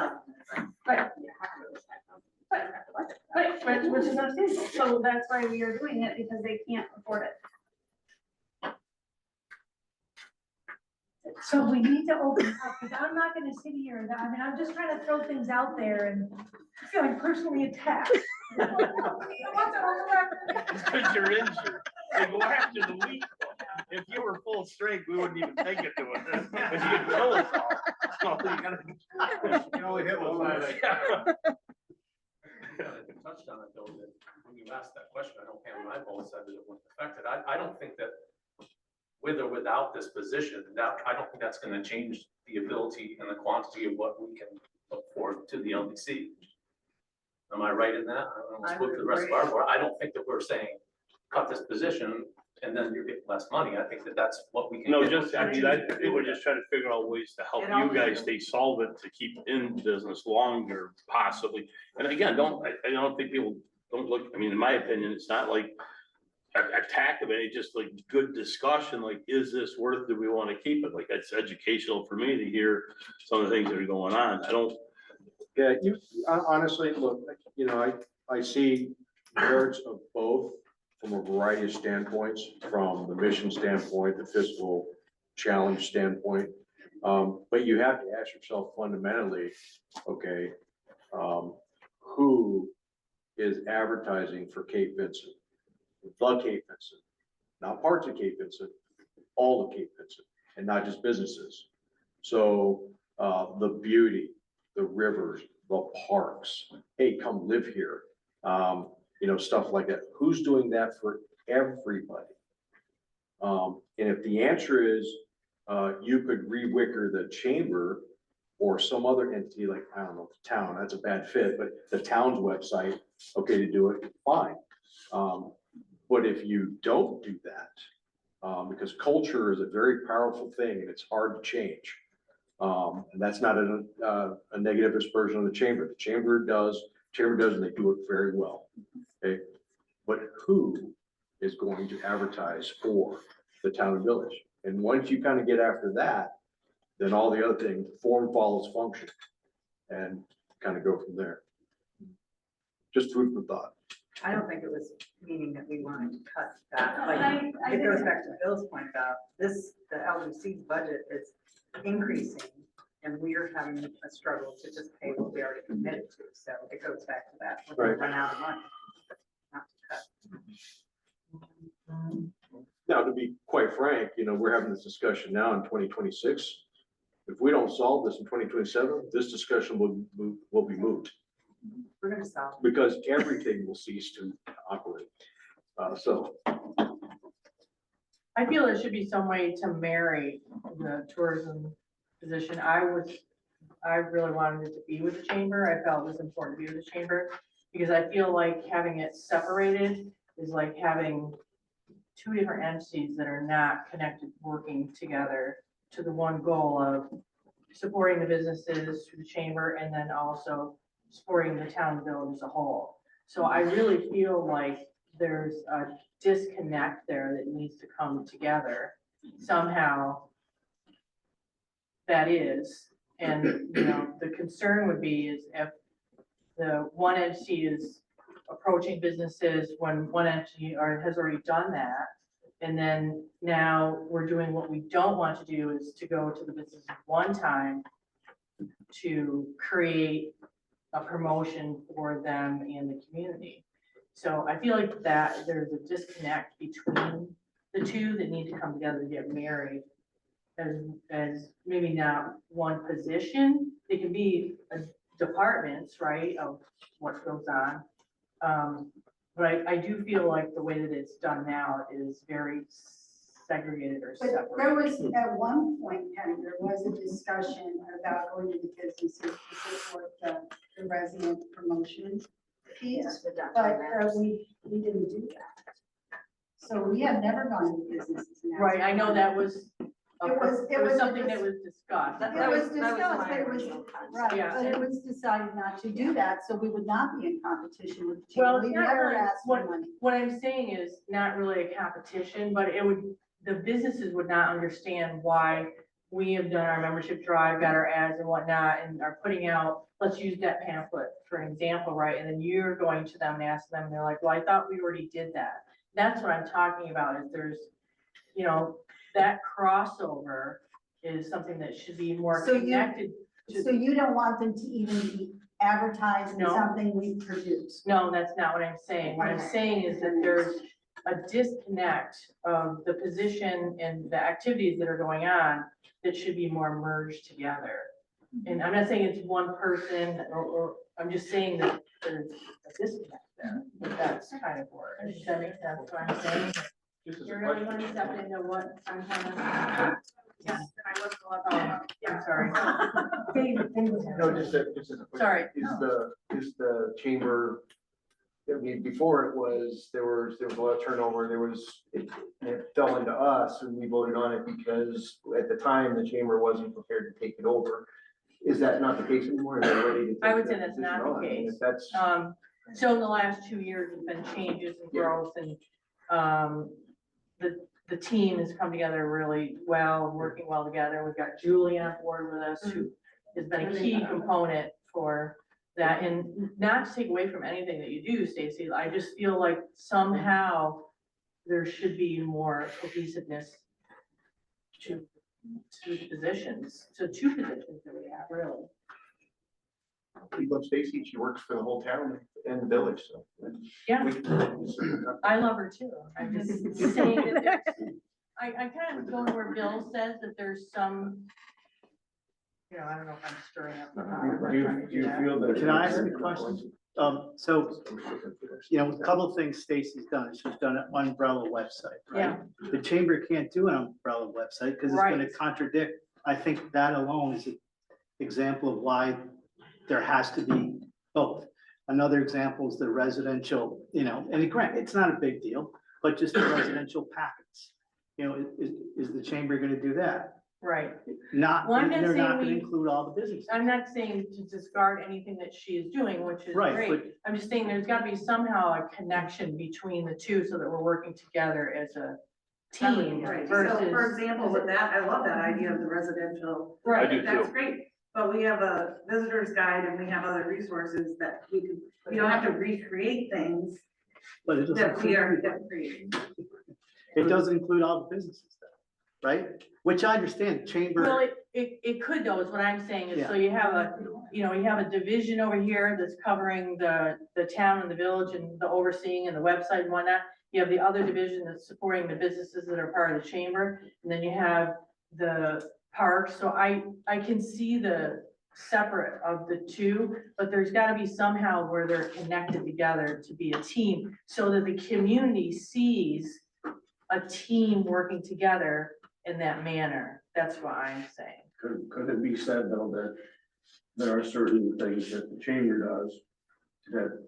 Right, which is understandable. So that's why we are doing it, because they can't afford it. So we need to open up, because I'm not gonna sit here, and I'm just trying to throw things out there and I feel like personally attacked. You know what's on the record? It's because you're injured. They go after the weak. If you were full strength, we wouldn't even think of doing this. If you could kill us all. So you gotta. You can only hit one line. Touched on it though, that when you asked that question, I know Pam and I both said that it wouldn't affect it. I don't think that with or without this position, I don't think that's gonna change the ability and the quantity of what we can look forward to the LDC. Am I right in that? I don't speak to the rest of our board. I don't think that we're saying cut this position and then you get less money. I think that that's what we can. No, get. just, I think we're just trying to figure out ways to help you guys stay solvent, to keep in business longer, possibly. And again, I don't think people don't look, in my opinion, it's not like attack of it, it's just like good discussion, like, is this worth, do we want to keep it? Like, it's educational for me to hear some of the things that are going on. Yeah, honestly, look, I see merits of both from a variety of standpoints, from the mission standpoint, the fiscal challenge standpoint. But you have to ask yourself fundamentally, okay, who is advertising for Cape Vincent? The Cape Vincent, not parts of Cape Vincent, all of Cape Vincent, and not just businesses. So the beauty, the rivers, the parks, hey, come live here. Stuff like that. Who's doing that for everybody? And if the answer is you could re-wicker the chamber or some other entity, like, I don't know, the town, that's a bad fit, but the town's website, okay, to do it, fine. But if you don't do that, because culture is a very powerful thing and it's hard to change. And that's not a negative aspersion on the chamber. The chamber does, and they do it very well. Okay, but who is going to advertise for the town and village? And once you kind of get after that, then all the other things, form follows function, and kind of go from there. Just food for thought. I don't think it was meaning that we wanted to cut that. I It goes back to Bill's point about the LDC's budget is increasing and we're having a struggle to just pay what we already committed to, so it goes back to that, we're gonna run out of money. Not to cut. Now, to be quite frank, we're having this discussion now in 2026. If we don't solve this in 2027, this discussion will be moved We're gonna solve. because everything will cease to operate. So, I feel there should be some way to marry the tourism position. I really wanted it to be with the chamber. I felt it was important to be with the chamber because I feel like having it separated is like having two different entities that are not connected, working together to the one goal of supporting the businesses through the chamber and then also supporting the town and village as a whole. So I really feel like there's a disconnect there that needs to come together somehow. That is, and the concern would be is if the one entity is approaching businesses when one entity has already done that. And then now we're doing what we don't want to do is to go to the business one time to create a promotion for them and the community. So I feel like that there's a disconnect between the two that need to come together to get married as maybe not one position. It can be departments, right, of what goes on. But I do feel like the way that it's done now is very segregated or But separate. there was, at one point, Penny, there was a discussion about going into businesses to support the resident promotion piece, but we didn't do that. So we have never gone into businesses. now. Right, I know that was, It was something that was discussed. It was discussed, but it was, right, Yeah. but it was decided not to do that, so we would not be in competition with the Well, chamber. We it's not never really asked for money. What I'm saying is not really a competition, but the businesses would not understand why we have done our membership drive, got our ads and whatnot, and are putting out, let's use that pamphlet for an example, right? And then you're going to them and asking them, and they're like, well, I thought we already did that. That's what I'm talking about, is there's, that crossover is something that should be more So connected. So you don't want them to even be advertised in No. something we produce? No, that's not what I'm saying. What I'm saying is that there's a disconnect of the position and the activities that are going on that should be more merged together. And I'm not saying it's one person, or I'm just saying that there's a disconnect there. But that's kind of where, does that make sense what I'm saying? just as You a really question, want to step into what I'm kind of. Yes, I wasn't allowed to. I'm sorry. No, just as a question. Sorry. Is the chamber, I mean, before there was a lot of turnover, it fell into us and we voted on it because at the time, the chamber wasn't prepared to take it over. Is that not the case anymore? Is they ready to take I would say that that's position not the on? I mean, case. if That's, So in the last 2 years, there's been changes and growth and, the team has come together really well, working well together. We've got Julie on board with us, who has been a key component for that. And not to take away from anything that you do, Stacy, I just feel like somehow there should be more cohesiveness to the positions, to two positions that we have, really. we love Stacy, she works for the whole town and the village, so. Yeah. we- I love her too. I'm just saying that there's, I kind of going where Bill says that there's some, I don't know if I'm stirring up. the pot. Do you feel that? Can I ask a question? So, a couple of things Stacy's done. She's done an umbrella website, right? The chamber can't do an umbrella website because it's gonna Right. contradict. I think that alone is an example of why there has to be both. Another example is the residential, and granted, it's not a big deal, but just the residential packets. Is the chamber gonna do that? Right. Not, Well, I'm not they're saying not gonna we- include all the businesses. I'm not saying to discard anything that she is doing, which is Right, great. but- I'm just saying there's gotta be somehow a connection between the two so that we're working together as a team Right. versus. So for example, with that, I love that idea of the residential. Right. I do That's too. great, but we have a visitor's guide and we have other resources that we don't have to recreate things But it that we doesn't, are creating. it doesn't include all the businesses though, right? Which I understand, Well, chamber, it could though, is what I'm saying, is so you have you have a division over here that's covering the town and the village and the overseeing and the website and whatnot. You have the other division that's supporting the businesses that are part of the chamber, and then you have the park. So I can see the separate of the two, but there's gotta be somehow where they're connected together to be a team, so that the community sees a team working together in that manner. That's what I'm saying. Could it be said though that there are certain things that the chamber does that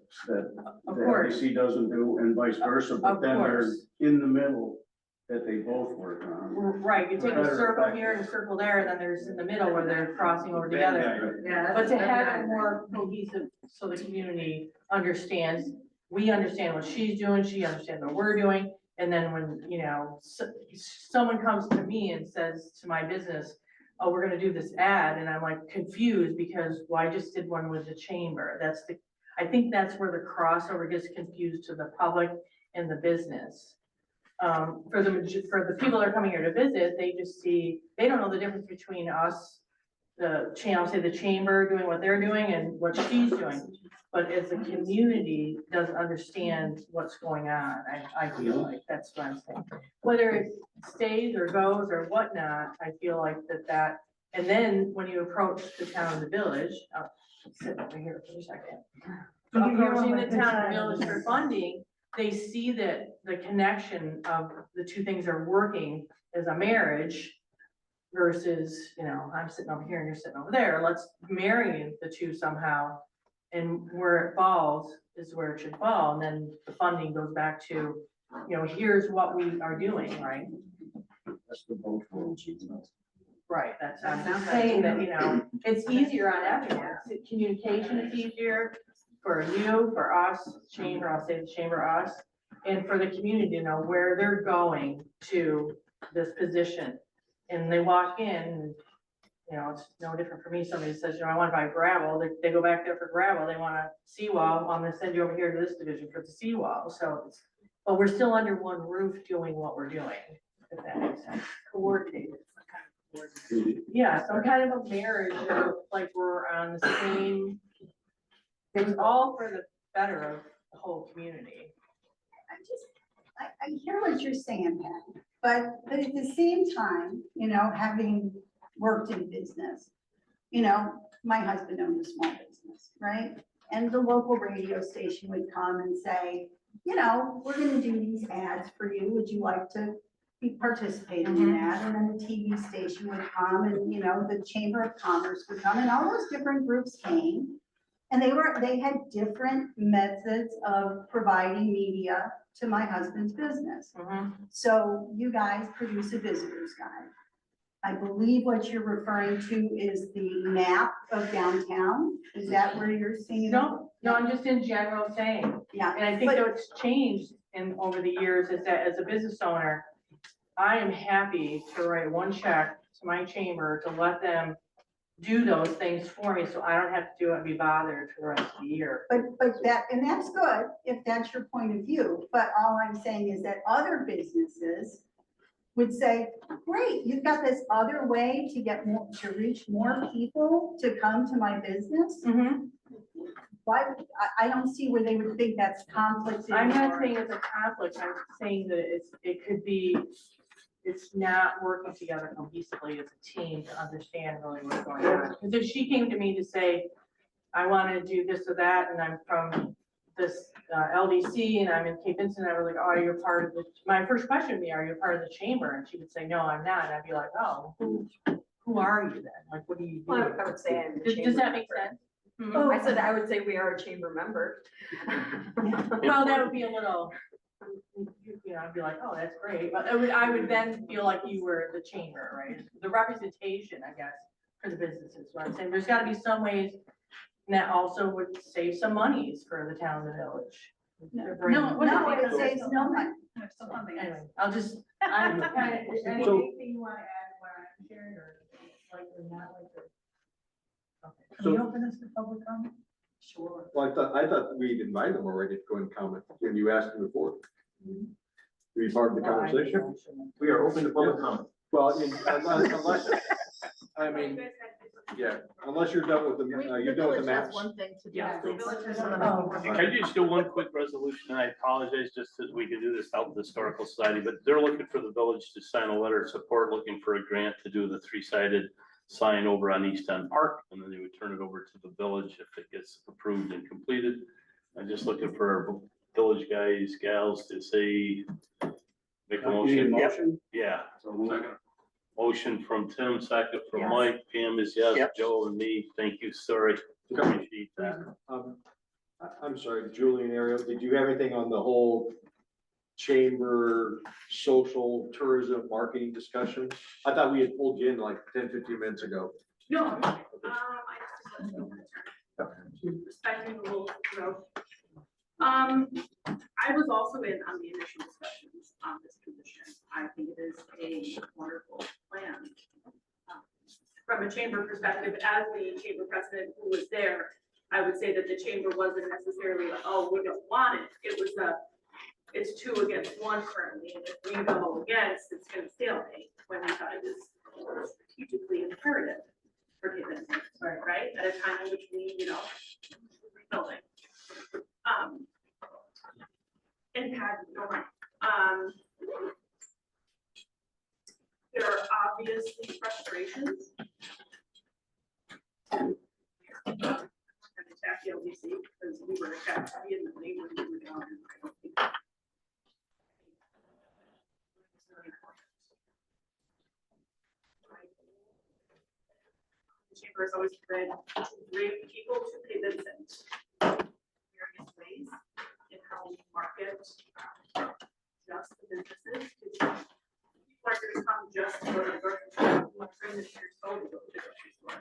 Of the course. LDC doesn't do and vice versa, but Of then they're course. in the middle that they both work on. Right, you take a Better circle effect. here and a circle there, and then there's in the middle where they're crossing over together. Yeah. But to have it more cohesive, so the community understands, we understand what she's doing, she understands what we're doing. And then when, someone comes to me and says to my business, oh, we're gonna do this ad, and I'm like confused because, well, I just did one with the chamber. I think that's where the crossover gets confused to the public and the business. For the people that are coming here to visit, they just see, they don't know the difference between us, the chamber doing what they're doing and what she's doing. But as a community doesn't understand what's going on, I feel like that's what I'm saying. Whether it stays or goes or whatnot, I feel like that, and then when you approach the town and the village, I'll sit over here for a second. Approaching the town and village for funding, they see that the connection of the two things are working as a marriage versus, I'm sitting over here and you're sitting over there. Let's marry the two somehow. And where it falls is where it should fall. And then the funding goes back to, here's what we are doing, right? That's the both worlds. Right, I'm just saying that, it's easier on everyone. Communication is easier for you, for us, chamber, I'll say the chamber, us, and for the community to know where they're going to this position. And they walk in, it's no different for me. Somebody says, I want to buy gravel. They go back there for gravel. They want a seawall. I'm going to send you over here to this division for the seawall. So, but we're still under one roof doing what we're doing, if that makes sense. Coordinated. Yeah, some kind of a marriage, or like we're on the same, it's all for the better of the whole community. I hear what you're saying, Pat, but at the same time, having worked in business, my husband owned a small business, right? And the local radio station would come and say, we're gonna do these ads for you. Would you like to be participating in that? And then the TV station would come and, the Chamber of Commerce would come, and all those different groups came. And they had different methods of providing media to my husband's business. So you guys produce a visitor's guide. I believe what you're referring to is the map of downtown. Is that where you're seeing it? No, I'm just in general saying. Yeah. And I think that what's changed over the years is that as a business owner, I am happy to write one check to my chamber to let them do those things for me, so I don't have to do it and be bothered for the rest of the year. But that's good if that's your point of view. But all I'm saying is that other businesses would say, great, you've got this other way to reach more people to come to my business. Why, I don't see where they would think that's conflict. I'm not saying it's a conflict, I'm saying that it's not working together cohesively as a team to understand really what's going on. Because if she came to me to say, I want to do this or that, and I'm from this LDC and I'm in Cape Vincent, I was like, oh, you're part of my first question would be, are you part of the chamber? And she would say, no, I'm not. And I'd be like, oh, who are you then? Like, what do you do? Well, I would say I'm a Does that chamber make member. sense? Oh, I said I would say we are a chamber member. Well, that would be a little, I'd be like, oh, that's great. But I would then feel like you were the chamber, right? The representation, I guess, for the businesses. What I'm saying, there's got to be some ways that also would save some monies for the town and the village. No, it saves no money. Anyway, I'm kind of, anything you want to add what I'm sharing, or like, or not like this? Okay. Can we open this to public comment? Sure. Well, I thought we'd invited them already to go and comment, and you asked them before. Be part of the conversation. We are open to public comment. Well, unless, I mean, yeah, unless you're done with the, you're done with the maps. One thing to do. Yeah, the please. village has one Oh. Can I just do one quick resolution? And I apologize, just as we can do this out with the Historical Society, but they're looking for the village to sign a letter of support, looking for a grant to do the three-sided sign over on East End Park, and then they would turn it over to the village if it gets approved and completed. I'm just looking for our village guys, gals to say, make a You need a motion. Yep. motion? Yeah, So we'll- Second. motion from Tim, second from Yes. Mike, Pam is yes, Yep. Joe and me, thank you, sorry, appreciate that. I'm sorry, Julie and Ariel, did you have anything on the whole chamber, social, tourism, marketing discussion? I thought we had pulled you in like 10-15 minutes ago. No, I just respecting the rules of growth. I was also in on the initial discussions on this position. I think it is a wonderful plan. From a chamber perspective, as the chamber president who was there, I would say that the chamber wasn't necessarily, oh, we don't want it. It was it's 2 against 1 currently, and if we go against, it's gonna stalemate, when we thought it was strategically imperative for given, right? At a time in which we, rebuilding. And had no money. There are obviously frustrations. And attack CVLDC, because we were attacked vehemently when we were down, and I don't think. The chamber has always been to bring people to pay Vincent various ways in how we market just the businesses. People are going to come just to go to the grocery store, like bring the cheers over to go to the grocery store.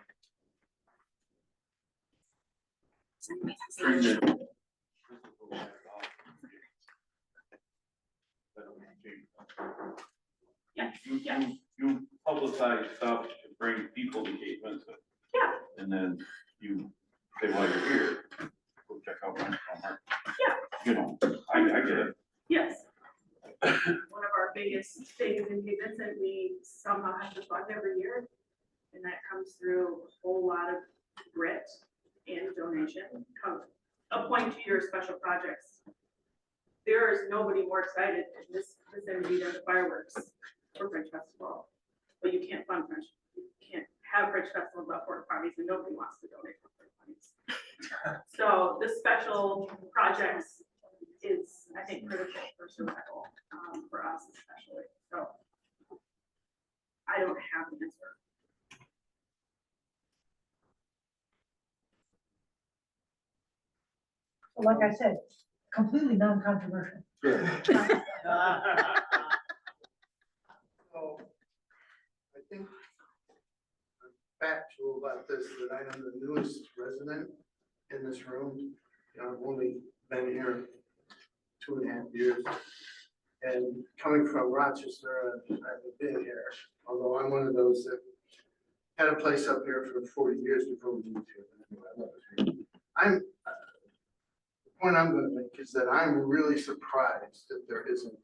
Yeah, yeah. You publicize stuff to bring people to Cape Vincent. Yeah. And then you say, while you're here, go check out my. Yeah. I get it. Yes. One of our biggest things in Cape Vincent, we somehow have to fund every year. And that comes through a whole lot of grit and donation. A point to your special projects. There is nobody more excited in this vicinity than the fireworks or French Festival. But you can't fund French, you can't have French Festival without porta potties, and nobody wants to donate for porta potties. So the special projects is, I think, critical for survival, for us especially. So I don't have an answer. Like I said, completely non-controversial. Yeah. So, I think I'm factual about this, that I am the newest resident in this room. I've only been here 2.5 years. And coming from Rochester, I've been here, although I'm one of those that had a place up here for 40 years before we moved here. I love it here. The point I'm going to make is that I'm really surprised that there isn't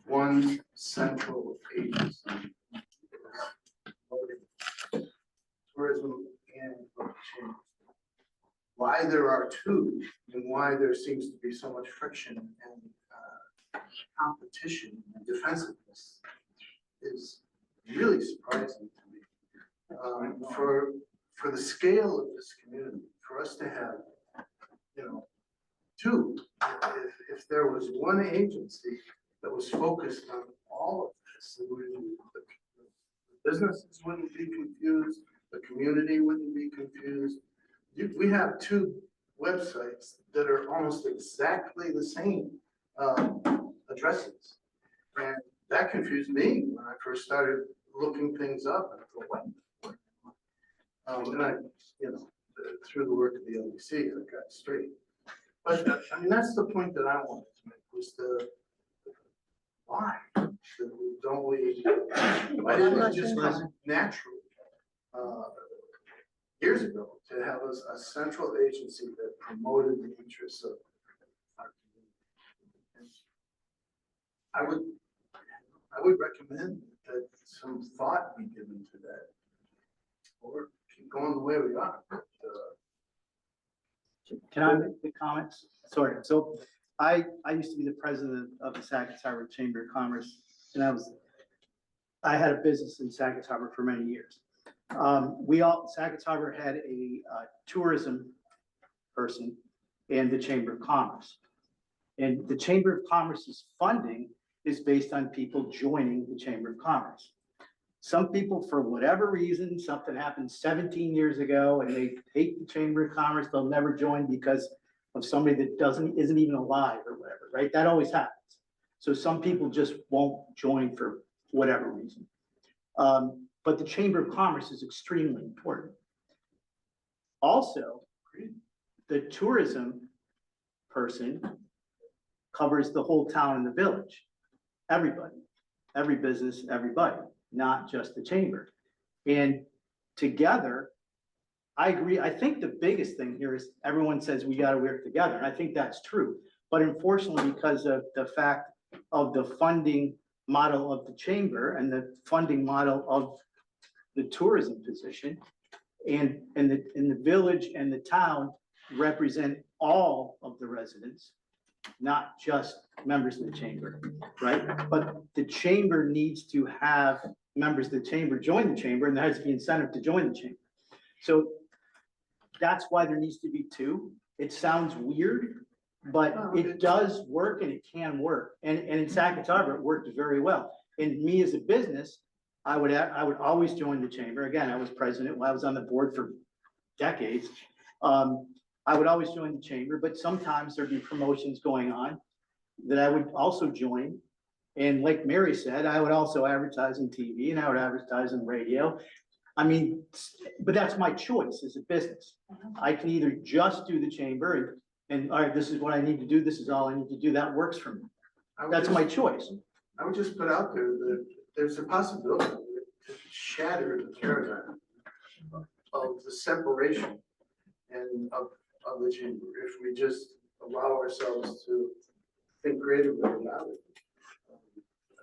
one central agency. Tourism and change. Why there are 2 and why there seems to be so much friction and competition and defensiveness is really surprising to me. For the scale of this community, for us to have 2, if there was one agency that was focused on all of this, the businesses wouldn't be confused, the community wouldn't be confused. We have 2 websites that are almost exactly the same addresses. And that confused me when I first started looking things up, and I thought, what? And I, through the work of the LDC, I got it straight. But I mean, that's the point that I wanted to make, was why? Why didn't it just come natural years ago to have a central agency that promoted the interests of our community? And I would recommend that some thought be given to that. Or keep going the way we are. Can I make the comments? Sorry, so I used to be the president of the Sackets Harbor Chamber of Commerce, and I had a business in Sackets Harbor for many years. Sackets Harbor had a tourism person in the Chamber of Commerce. And the Chamber of Commerce's funding is based on people joining the Chamber of Commerce. Some people, for whatever reason, something happened 17 years ago and they hate the Chamber of Commerce, they'll never join because of somebody that isn't even alive or whatever, right? That always happens. So some people just won't join for whatever reason. But the Chamber of Commerce is extremely important. Also, the tourism person covers the whole town and the village. Everybody, every business, everybody, not just the chamber. And together, I agree. I think the biggest thing here is everyone says we got to work together. And I think that's true. But unfortunately, because of the fact of the funding model of the chamber and the funding model of the tourism position, and the village and the town represent all of the residents, not just members of the chamber, right? But the chamber needs to have members of the chamber join the chamber, and there has to be incentive to join the chamber. So that's why there needs to be two. It sounds weird, but it does work and it can work. And in Sackets Harbor, it worked very well. And me as a business, I would always join the chamber. Again, I was president, I was on the board for decades. I would always join the chamber, but sometimes there'd be promotions going on that I would also join. And like Mary said, I would also advertise on TV and I would advertise on radio. I mean, but that's my choice as a business. I can either just do the chamber and all right, this is what I need to do. This is all I need to do. That works for me. That's my choice. I would just put out there that there's a possibility to shatter the paradigm of the separation and of the chamber, if we just allow ourselves to think creatively about it.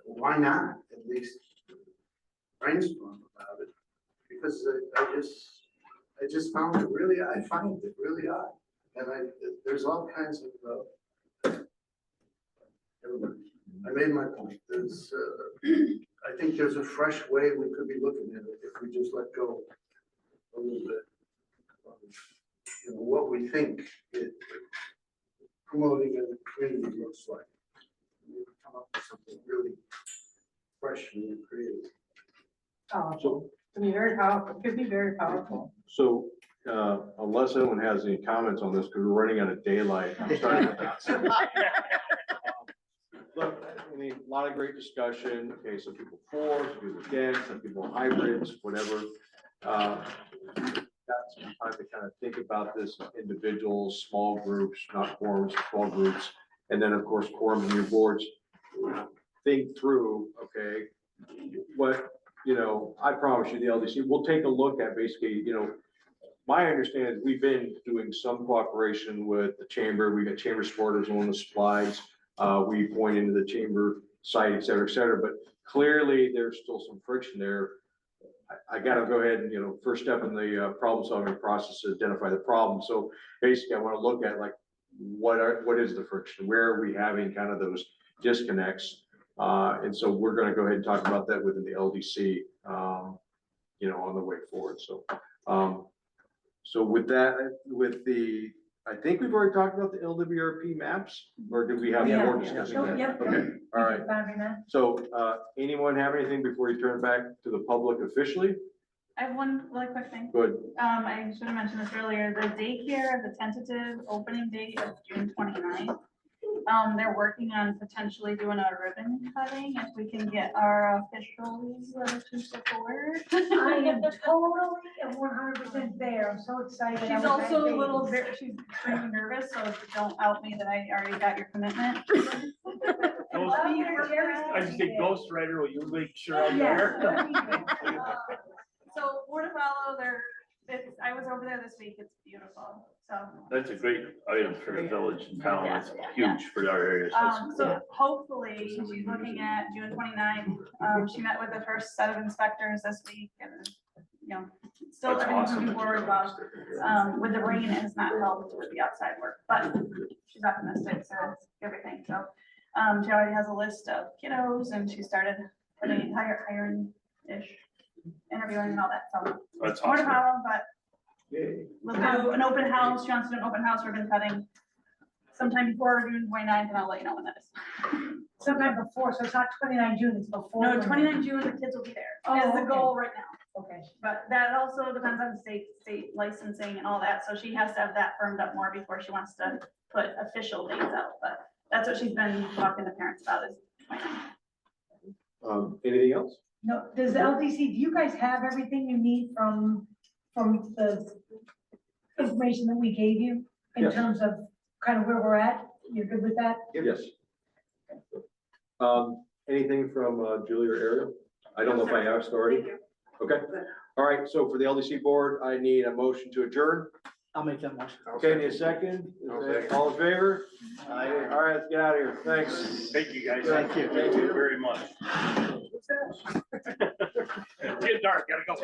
Why not at least brainstorm about it? Because I just found it really, I find it really odd. And there's all kinds of, never mind. I made my point. There's, I think there's a fresh way we could be looking at it if we just let go a little bit of, what we think it promoting a community looks like. Come up with something really fresh and creative. Powerful. It could be very powerful. It could be very powerful. So, unless anyone has any comments on this, because we're running out of daylight, I'm starting with that. Look, I mean, a lot of great discussion. Okay, some people for, some people against, some people hybrids, whatever. Got some time to kind of think about this as individuals, small groups, not forums, small groups. And then, of course, quorums and your boards think through, okay, what, I promise you the LDC, we'll take a look at basically, my understanding is we've been doing some cooperation with the chamber. We got chamber supporters on the slides. We point into the chamber site, et cetera, but clearly there's still some friction there. I gotta go ahead and, first step in the problem solving process is identify the problem. So basically I want to look at like, what is the friction? Where are we having kind of those disconnects? And so we're going to go ahead and talk about that within the LDC, on the way forward. So with that, I think we've already talked about the LWRP maps, or do we have more discussion? Yep. Okay, all right. Boundary map. So, anyone have anything before you turn it back to the public officially? I have one really quick thing. Good. I should have mentioned this earlier, the daycare, the tentative opening date of June 29th. They're working on potentially doing a ribbon cutting, if we can get our officials to support. I am totally and 100% there. I'm so excited. She's also a little bit, she's extremely nervous, so don't out me that I already got your commitment. I just think ghostwriter, will you make sure I'm there? So Board of Follow, they're I was over there this week, it's beautiful, so. That's a great item for the village and town. It's Yeah. huge for our areas. So hopefully, she's looking at June 29th. She met with the first set of inspectors this week and, you know, still That's everything's awesome. moving forward well. With the rain, it has not helped with the outside work, but she's optimistic, so it's everything, so. She already has a list of kiddos and she started putting hiring-ish, interviewing and all that, so. That's More to awesome. follow, but we'll do an open house. She wants to do an open house ribbon cutting sometime before June 29th, and I'll let you know when that is. Sometime before, so it's not 29 June, it's before. No, 29 June, the kids will be there, Oh, is the okay. goal right now. Okay. But that also depends on state licensing and all that, so she has to have that firmed up more before she wants to put official dates out, but that's what she's been talking to parents about is 29. Anything else? No, does the LDC, do you guys have everything you need from the information that we gave you? In Yes. terms of kind of where we're at? You're good with that? Yes. Anything from Julie or Ariel? I don't know if I asked already. Thank you. Okay, all right, so for the LDC board, I need a motion to adjourn. I'll make that motion. Okay, need a second? All in favor? All right, let's get out of here. Thanks. Thank you, guys. Thank you. Thank you very much. It's getting dark, gotta go.